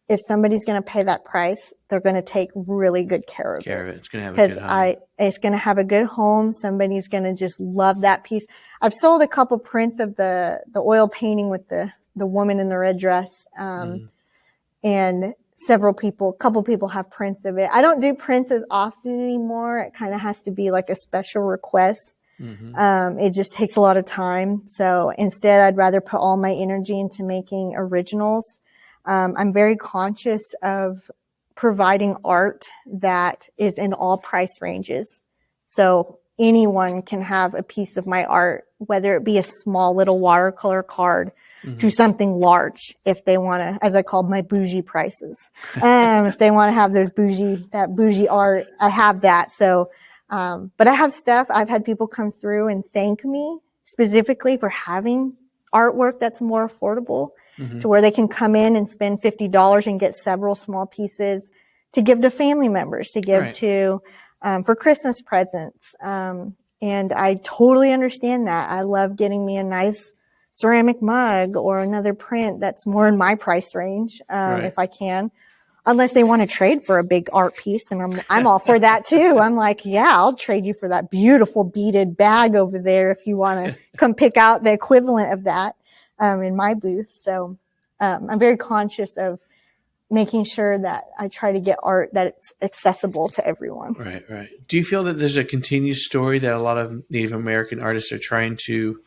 if somebody's going to pay that price, they're going to take really good care of it. It's going to have a good home. It's going to have a good home. Somebody's going to just love that piece. I've sold a couple prints of the oil painting with the woman in the red dress. And a couple people have prints of it. I don't do prints as often anymore. It kind of has to be like a special request. It just takes a lot of time. So instead, I'd rather put all my energy into making originals. I'm very conscious of providing art that is in all price ranges. So anyone can have a piece of my art, whether it be a small little watercolor card to something large, if they want to, as I called my bougie prices. If they want to have that bougie art, I have that. So, but I have stuff. I've had people come through and thank me specifically for having artwork that's more affordable, to where they can come in and spend $50 and get several small pieces to give to family members, to give to, for Christmas presents. And I totally understand that. I love getting me a nice ceramic mug or another print that's more in my price range, if I can. Unless they want to trade for a big art piece, and I'm all for that too. I'm like, yeah, I'll trade you for that beautiful beaded bag over there if you want to come pick out the equivalent of that in my booth. So I'm very conscious of making sure that I try to get art that's accessible to everyone. Right. Do you feel that there's a continued story that a lot of Native American artists are trying to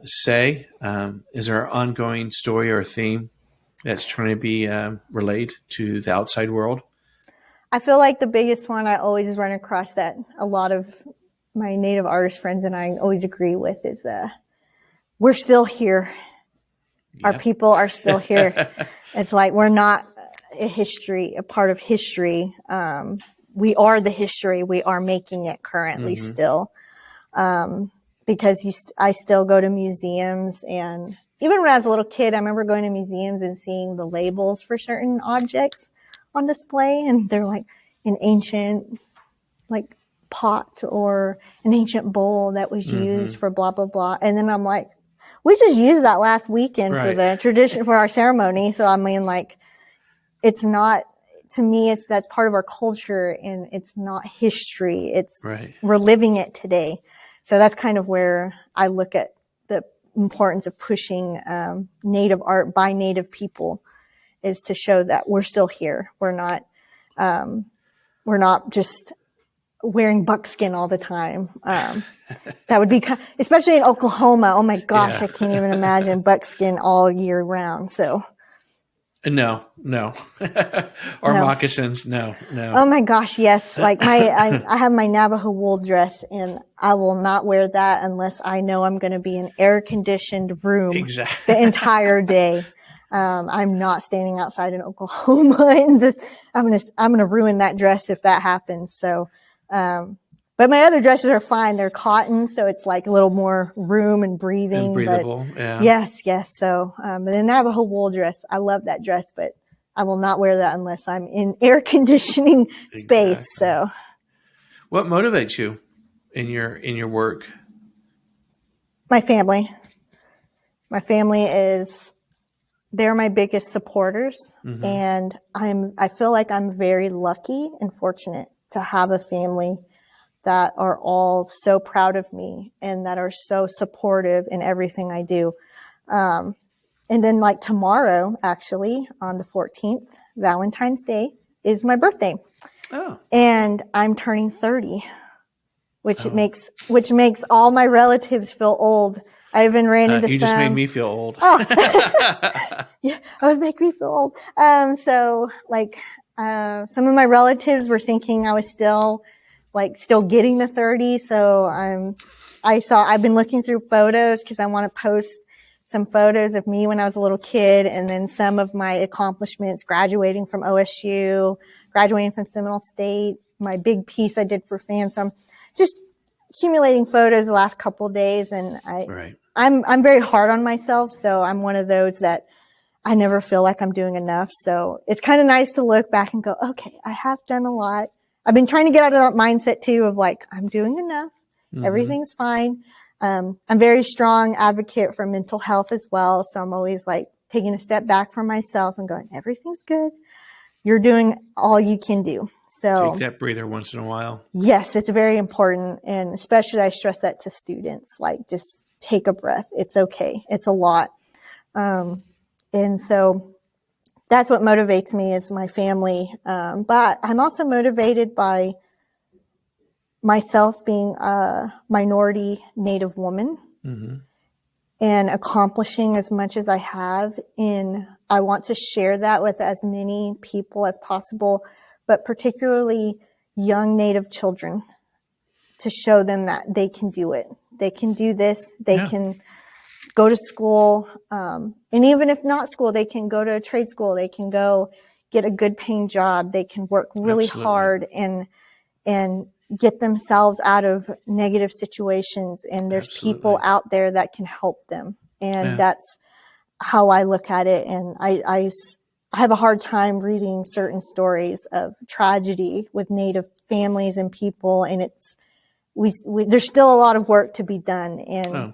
say? Is there an ongoing story or theme that's trying to be relayed to the outside world? I feel like the biggest one I always run across that a lot of my Native artist friends and I always agree with is we're still here. Yeah. Our people are still here. It's like we're not a part of history. We are the history. We are making it currently still. Because I still go to museums, and even when I was a little kid, I remember going to museums and seeing the labels for certain objects on display, and they're like in ancient, like pot or an ancient bowl that was used for blah, blah, blah. And then I'm like, we just used that last weekend for the tradition, for our ceremony. So I mean, like, it's not, to me, that's part of our culture, and it's not history. We're living it today. So that's kind of where I look at the importance of pushing Native art by Native people, is to show that we're still here. We're not just wearing buckskin all the time. That would be, especially in Oklahoma. Oh my gosh, I can't even imagine buckskin all year round. So. No. Or moccasins. No. Oh my gosh, yes. Like I have my Navajo wool dress, and I will not wear that unless I know I'm going to be in an air-conditioned room the entire day. I'm not standing outside in Oklahoma, and I'm gonna ruin that dress if that happens. So, but my other dresses are fine. They're cotton, so it's like a little more room and breathing. And breathable, yeah. Yes. So, the Navajo wool dress, I love that dress, but I will not wear that unless I'm in air conditioning space. So, what motivates you in your work? My family. My family they're my biggest supporters, and I feel like I'm very lucky and fortunate to have a family that are all so proud of me and that are so supportive in everything I do. And then, like, tomorrow, actually, on the 14th, Valentine's Day, is my birthday. Oh. And I'm turning 30, which makes all my relatives feel old. I even ran into you just made me feel old. Oh. Yeah, that would make me feel old. So, like, some of my relatives were thinking I was still getting to 30. So I've been looking through photos because I want to post some photos of me when I was a little kid, and then some of my accomplishments, graduating from OSU, graduating from Seminole State, my big piece I did for fans. So I'm just accumulating photos the last couple of days, and I'm very hard on myself. So I'm one of those that I never feel like I'm doing enough. So it's kind of nice to look back and go, okay, I have done a lot. I've been trying to get out of that mindset too of like, I'm doing enough. Everything's fine. I'm very strong advocate for mental health as well. So I'm always like taking a step back from myself and going, everything's good. You're doing all you can do. So take that breather once in a while. Yes, it's very important. And especially I stress that to students, like, just take a breath. It's okay. It's a lot. And so that's what motivates me, is my family. But I'm also motivated by myself being a minority Native woman and accomplishing as much as I have. I want to share that with as many people as possible, but particularly young Native children, to show them that they can do it. They can do this. They can go to school. And even if not school, they can go to a trade school. They can go get a good paying job. They can work really hard and get themselves out of negative situations. And there's people out there that can help them. And that's how I look at it. And I have a hard time reading certain stories of tragedy with Native families and people. And there's still a lot of work to be done, and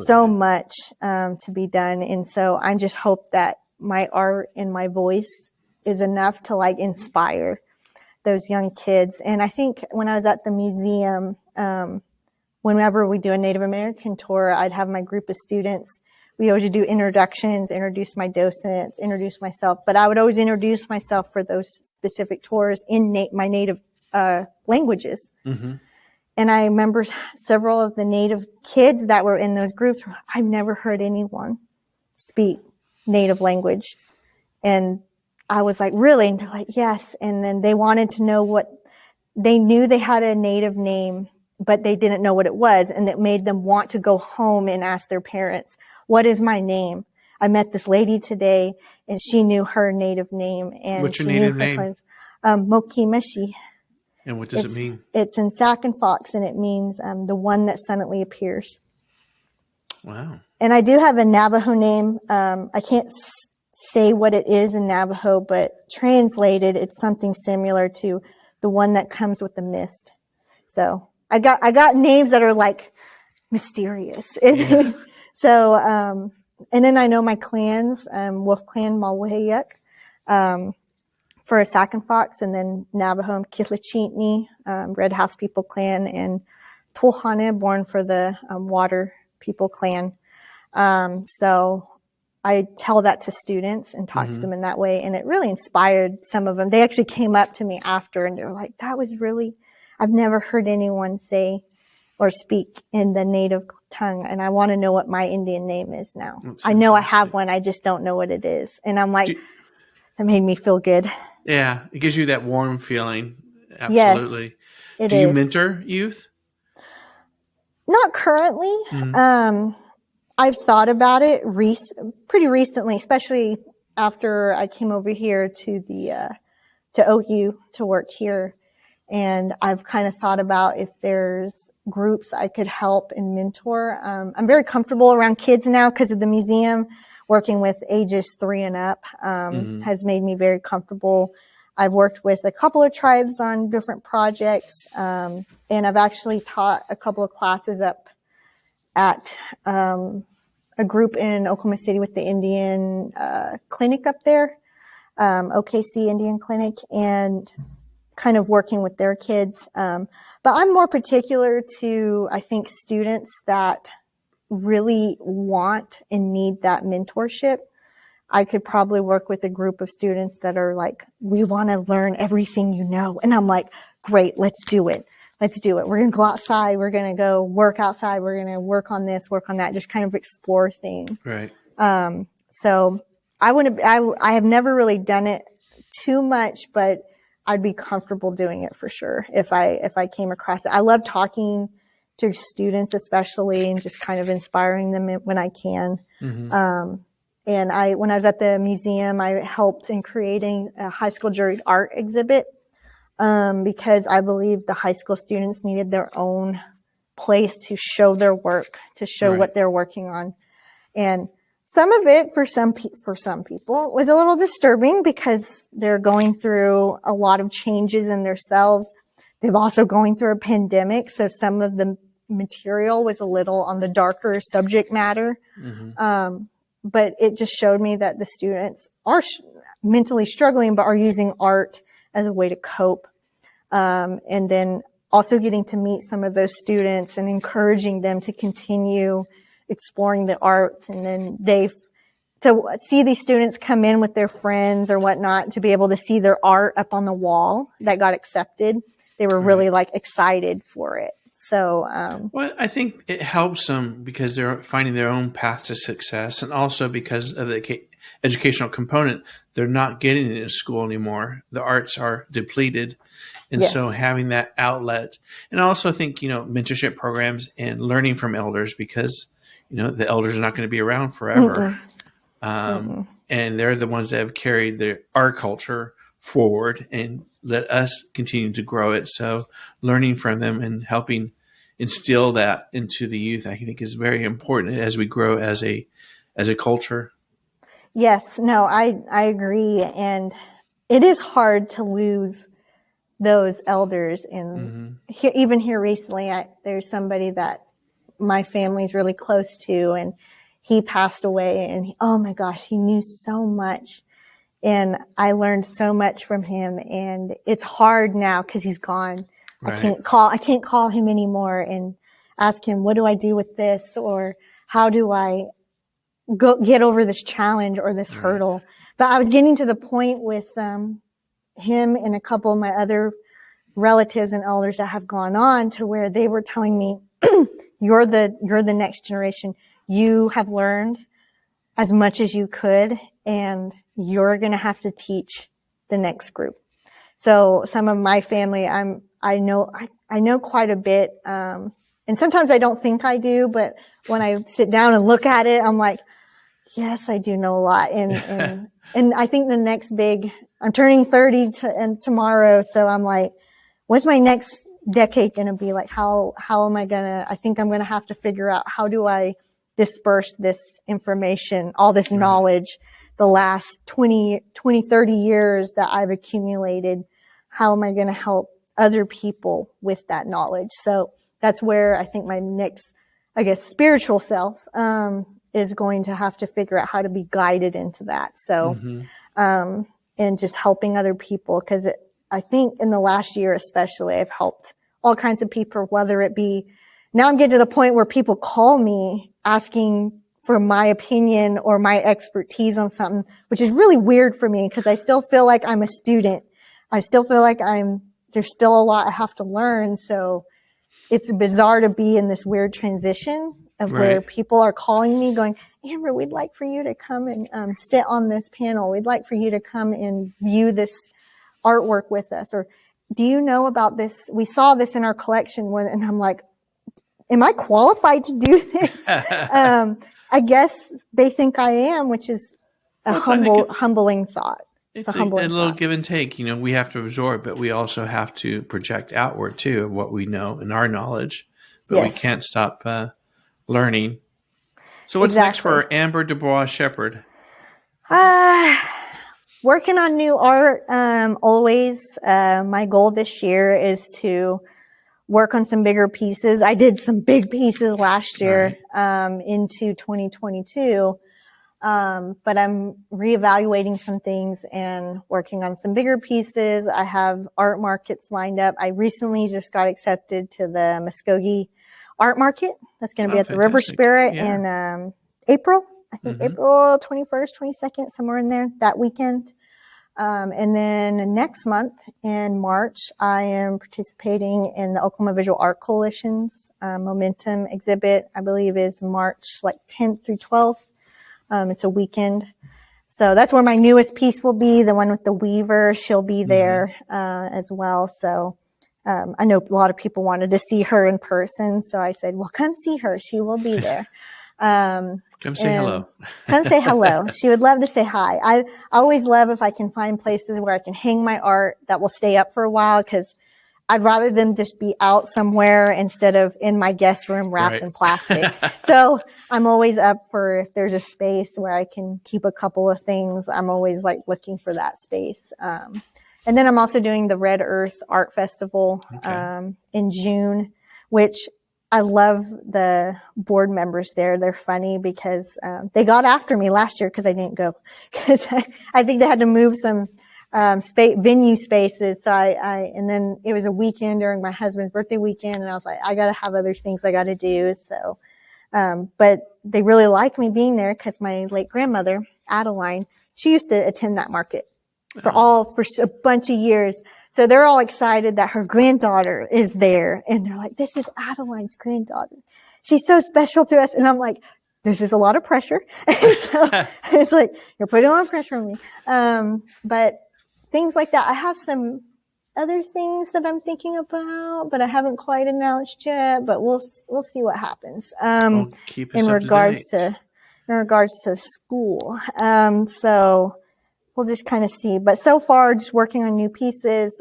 so much to be done. And so I just hope that my art and my voice is enough to like inspire those young kids. And I think when I was at the museum, whenever we do a Native American tour, I'd have my group of students. We always do introductions, introduce my docents, introduce myself. But I would always introduce myself for those specific tours in my native languages. And I remember several of the Native kids that were in those groups, I've never heard anyone speak Native language. And I was like, really? And they're like, yes. And then they wanted to know they knew they had a Native name, but they didn't know what it was. And it made them want to go home and ask their parents, what is my name? I met this lady today, and she knew her Native name. And what's your native name? Mokimeshi. And what does it mean? It's in Sac and Fox, and it means the one that suddenly appears. Wow. And I do have a Navajo name. I can't say what it is in Navajo, but translated, it's something similar to the one that comes with the mist. So I got names that are like mysterious. Yeah. So, and then I know my clans, Wolf Clan Malwahayuk, for Sac and Fox, and then Navajo and Kitlachitni, Red House People Clan, and Tulhane, born for the Water People Clan. So I tell that to students and talk to them in that way. And it really inspired some of them. They actually came up to me after and they were like, that was really, I've never heard anyone say or speak in the native tongue. And I want to know what my Indian name is now. I know I have one. I just don't know what it is. And I'm like, that made me feel good. Yeah. It gives you that warm feeling. Absolutely. Yes, Do you mentor youth? Not currently. I've thought about it pretty recently, especially after I came over here to OU to work here. And I've kind of thought about if there's groups I could help and mentor. I'm very comfortable around kids now because of the museum. Working with ages 3 and up has made me very comfortable. I've worked with a couple of tribes on different projects, and I've actually taught a couple of classes up at a group in Oklahoma City with the Indian clinic up there, OKC Indian Clinic, and kind of working with their kids. But I'm more particular to, I think, students that really want and need that mentorship. I could probably work with a group of students that are like, we want to learn everything you know. And I'm like, great, let's do it. Let's do it. We're going to go outside. We're going to go work outside. We're going to work on this, work on that, just kind of explore things. Right. So I have never really done it too much, but I'd be comfortable doing it for sure if I came across it. I love talking to students, especially, and just kind of inspiring them when I can. And when I was at the museum, I helped in creating a high school juried art exhibit, because I believe the high school students needed their own place to show their work, to show what they're working on. And some of it for some people was a little disturbing because they're going through a lot of changes in themselves. They've also going through a pandemic. So some of the material was a little on the darker subject matter. But it just showed me that the students are mentally struggling, but are using art as a way to cope. And then also getting to meet some of those students and encouraging them to continue exploring the arts. And then to see these students come in with their friends or whatnot, to be able to see their art up on the wall that got accepted. They were really like excited for it. So, well, I think it helps them because they're finding their own path to success, and also because of the educational component, they're not getting it in school anymore. The arts are depleted. And so having that outlet, and I also think, mentorship programs and learning from elders, because, the elders are not going to be around forever. And they're the ones that have carried our culture forward and let us continue to grow it. So learning from them and helping instill that into the youth, I think, is very important as we grow as a culture. Yes, no, I agree. And it is hard to lose those elders. And even here recently, there's somebody that my family's really close to, and he passed away, and oh my gosh, he knew so much. And I learned so much from him, and it's hard now because he's gone. Right. I can't call him anymore and ask him, what do I do with this? Or how do I get over this challenge or this hurdle? But I was getting to the point with him and a couple of my other relatives and elders that have gone on to where they were telling me, you're the next generation. You have learned as much as you could, and you're going to have to teach the next group. So some of my family, I know quite a bit. And sometimes I don't think I do, but when I sit down and look at it, I'm like, yes, I do know a lot. And I think the next I'm turning 30 tomorrow. So I'm like, what's my next decade going to be like? How am I I think I'm going to have to figure out, how do I disperse this information, all this knowledge, the last 20, 30 years that I've accumulated? How am I going to help other people with that knowledge. So that's where I think my next, I guess, spiritual self, is going to have to figure out how to be guided into that. So, and just helping other people. Cause I think in the last year, especially, I've helped all kinds of people, whether it be, now I'm getting to the point where people call me asking for my opinion or my expertise on something, which is really weird for me because I still feel like I'm a student. I still feel like there's still a lot I have to learn. So it's bizarre to be in this weird transition of where people are calling me going, Amber, we'd like for you to come and sit on this panel. We'd like for you to come and view this artwork with us. Or do you know about this? We saw this in our collection and I'm like, am I qualified to do this? I guess they think I am, which is a humbling thought. It's a little give and take. We have to absorb, but we also have to project outward too of what we know and our knowledge. But we can't stop learning. So what's next for Amber Dubois Shepherd? Working on new art. Always, my goal this year is to work on some bigger pieces. I did some big pieces last year, into 2022. But I'm reevaluating some things and working on some bigger pieces. I have art markets lined up. I recently just got accepted to the Muskogee Art Market. That's going to be at the River Spirit in April. I think April 21st, 22nd, somewhere in there, that weekend. And then next month in March, I am participating in the Oklahoma Visual Art Coalition's Momentum exhibit. I believe is March 10th through 12th. It's a weekend. So that's where my newest piece will be, the one with the weaver. She'll be there as well. So I know a lot of people wanted to see her in person. So I said, well, come see her. She will be there. Come say hello. Come say hello. She would love to say hi. I always love if I can find places where I can hang my art that will stay up for a while, because I'd rather them just be out somewhere instead of in my guest room wrapped in plastic. So I'm always up for if there's a space where I can keep a couple of things. I'm always looking for that space. And then I'm also doing the Red Earth Art Festival in June, which I love the board members there. They're funny because they got after me last year because I didn't go, because I think they had to move some venue spaces. So and then it was a weekend during my husband's birthday weekend, and I was like, I got to have other things I got to do. So, but they really like me being there because my late grandmother, Adeline, she used to attend that market for a bunch of years. So they're all excited that her granddaughter is there. And they're like, this is Adeline's granddaughter. She's so special to us. And I'm like, this is a lot of pressure. So it's like, you're putting a lot of pressure on me. But things like that. I have some other things that I'm thinking about, but I haven't quite announced yet, but we'll see what happens. Keep us in regards to school. So we'll just kind of see. But so far, just working on new pieces,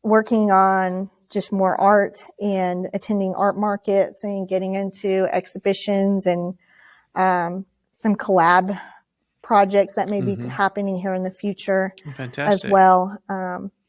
working on just more art and attending art markets and getting into exhibitions and some collab projects that may be happening here in the future as well.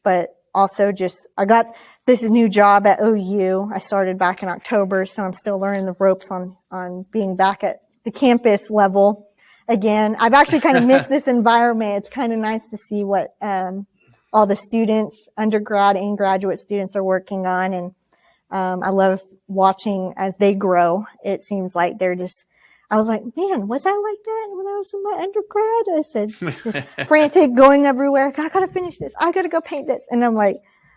But also I got this new job at OU. I started back in October, so I'm still learning the ropes on being back at the campus level. Again, I've actually kind of missed this environment. It's kind of nice to see what all the students, undergrad and graduate students, are working on. And I love watching as they grow. It seems like I was like, man, was I like that when I was in my undergrad? I said, just frantic, going everywhere. I got to finish this. I got to go paint this. And I'm like,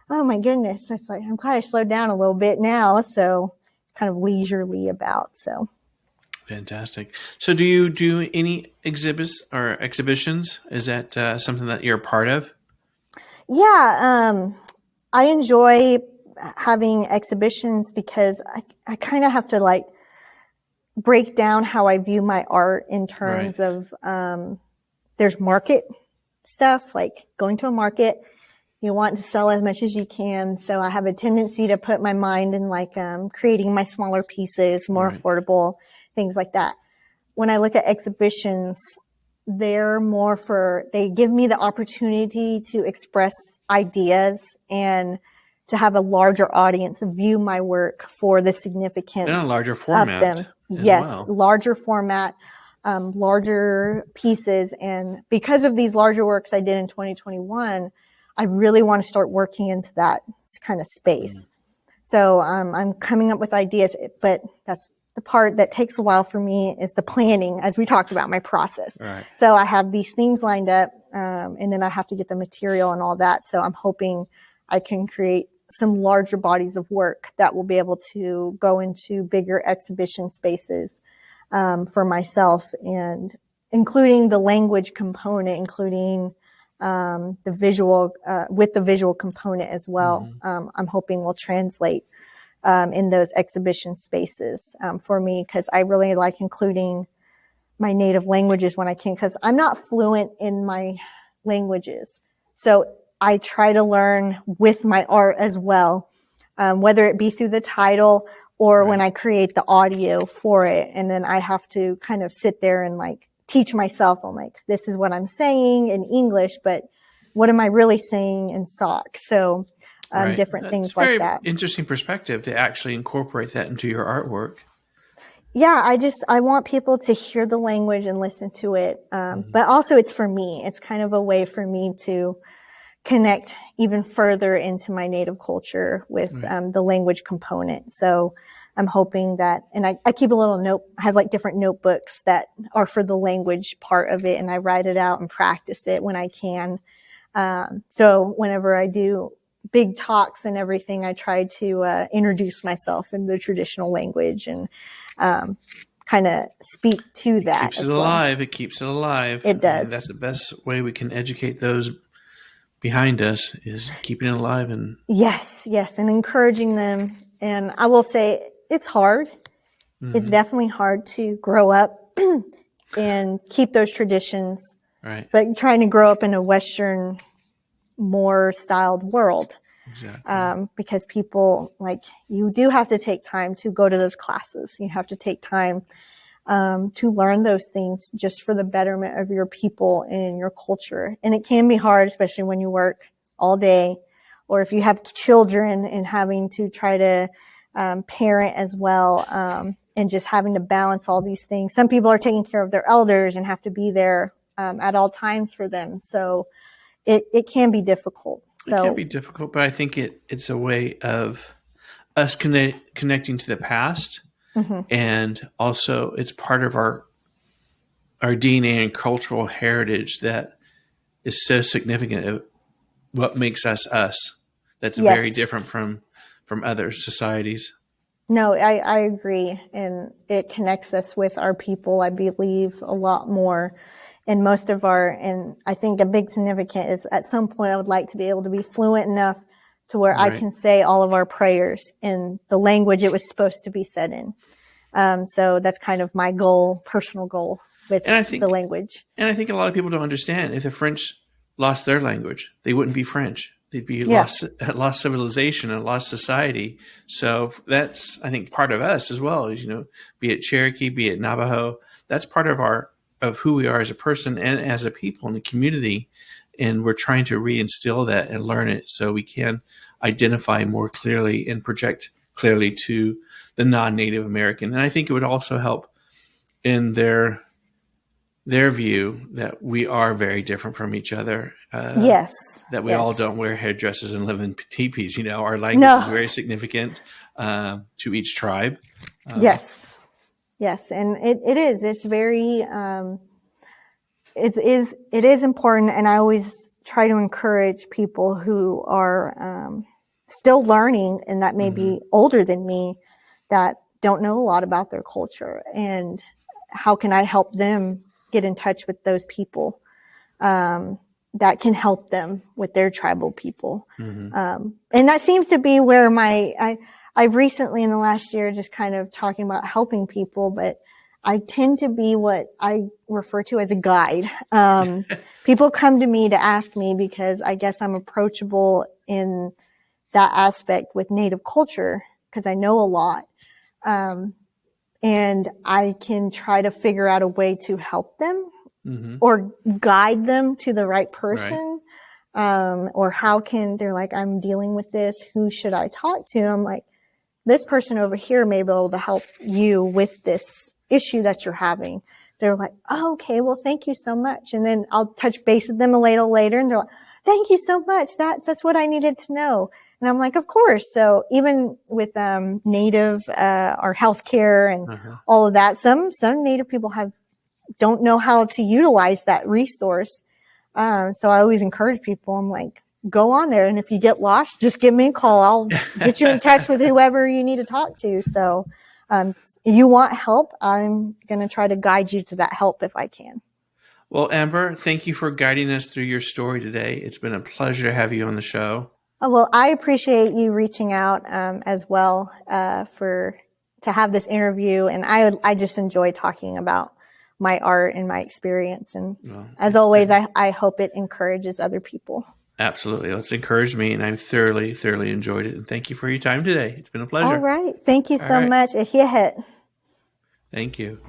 oh my goodness. It's like, I'm kind of slowed down a little bit now. So kind of leisurely about, so. Fantastic. So do you do any exhibits or exhibitions? Is that something that you're a part of? Yeah. I enjoy having exhibitions because I kind of have to break down how I view my art in terms of, there's market stuff, like going to a market. You want to sell as much as you can. So I have a tendency to put my mind in creating my smaller pieces, more affordable, things like that. When I look at exhibitions, they're more they give me the opportunity to express ideas and to have a larger audience view my work for the significance And a larger of format them. as Yes, well. larger format, larger pieces. And because of these larger works I did in 2021, I really want to start working into that kind of space. So I'm coming up with ideas, but that's the part that takes a while for me is the planning, as we talked about, my process. Right. So I have these things lined up, and then I have to get the material and all that. So I'm hoping I can create some larger bodies of work that will be able to go into bigger exhibition spaces for myself, and including the language component, including the visual, with the visual component as well. I'm hoping will translate in those exhibition spaces for me, because I really like including my native languages when I can, because I'm not fluent in my languages. So I try to learn with my art as well, whether it be through the title or when I create the audio for it. And then I have to kind of sit there and like teach myself on like, this is what I'm saying in English, but what am I really saying in Sauk? So different things like that. Very interesting perspective to actually incorporate that into your artwork. Yeah, I want people to hear the language and listen to it. But also it's for me. It's kind of a way for me to connect even further into my native culture with the language component. So I'm hoping that, and I keep a little I have like different notebooks that are for the language part of it, and I write it out and practice it when I can. So whenever I do big talks and everything, I try to introduce myself in the traditional language and kind of speak to that. Keeps it alive. It keeps it alive. It does. And that's the best way we can educate those behind us, is keeping it alive. And yes, and encouraging them. And I will say it's hard. It's definitely hard to grow up and keep those traditions. Right. But trying to grow up in a Western, more styled world. Exactly. Because people, like, you do have to take time to go to those classes. You have to take time to learn those things just for the betterment of your people and your culture. And it can be hard, especially when you work all day, or if you have children and having to try to parent as well, and just having to balance all these things. Some people are taking care of their elders and have to be there at all times for them. So it can be difficult. So, it can be difficult, but I think it's a way of us connecting to the past, and also it's part of our DNA and cultural heritage that is so significant of what makes us us. That's very different from other societies. No, I agree. And it connects us with our people, I believe, a lot more. And most of and I think a big significant is at some point I would like to be able to be fluent enough to where I can say all of our prayers in the language it was supposed to be said in. So that's kind of my goal, personal goal with the language. And I think a lot of people don't understand, if the French lost their language, they wouldn't be French. They'd be lost civilization and lost society. So that's, I think, part of us as well, is, be it Cherokee, be it Navajo, that's part of who we are as a person and as a people in the community. And we're trying to reinstill that and learn it so we can identify more clearly and project clearly to the non-Native American. And I think it would also help in their view that we are very different from each other. That we all don't wear hairdresses and live in teepees. Our language is very significant to each tribe. Yes. And it is. It's very, it is important. And I always try to encourage people who are still learning and that may be older than me, that don't know a lot about their culture, and how can I help them get in touch with those people that can help them with their tribal people. And that seems to be where I've recently in the last year just kind of talking about helping people, but I tend to be what I refer to as a guide. People come to me to ask me because I guess I'm approachable in that aspect with Native culture because I know a lot. And I can try to figure out a way to help them or guide them to the right Right. person. Or how can they're like, I'm dealing with this. Who should I talk to? I'm like, this person over here may be able to help you with this issue that you're having. They're like, oh, okay, well, thank you so much. And then I'll touch base with them a little later and they're like, thank you so much. That's what I needed to know. And I'm like, of course. So even with, Native, or healthcare and all of that, some Native people don't know how to utilize that resource. So I always encourage people. I'm like, go on there. And if you get lost, just give me a call. I'll get you in touch with whoever you need to talk to. So, you want help, I'm going to try to guide you to that help if I can. Well, Amber, thank you for guiding us through your story today. It's been a pleasure to have you on the show. Oh, well, I appreciate you reaching out, as well, to have this interview. And I just enjoy talking about my art and my experience. And as always, I hope it encourages other people. Absolutely. It's encouraged me, and I've thoroughly enjoyed it. And thank you for your time today. It's been a pleasure. All right. Thank you so much. Thank you.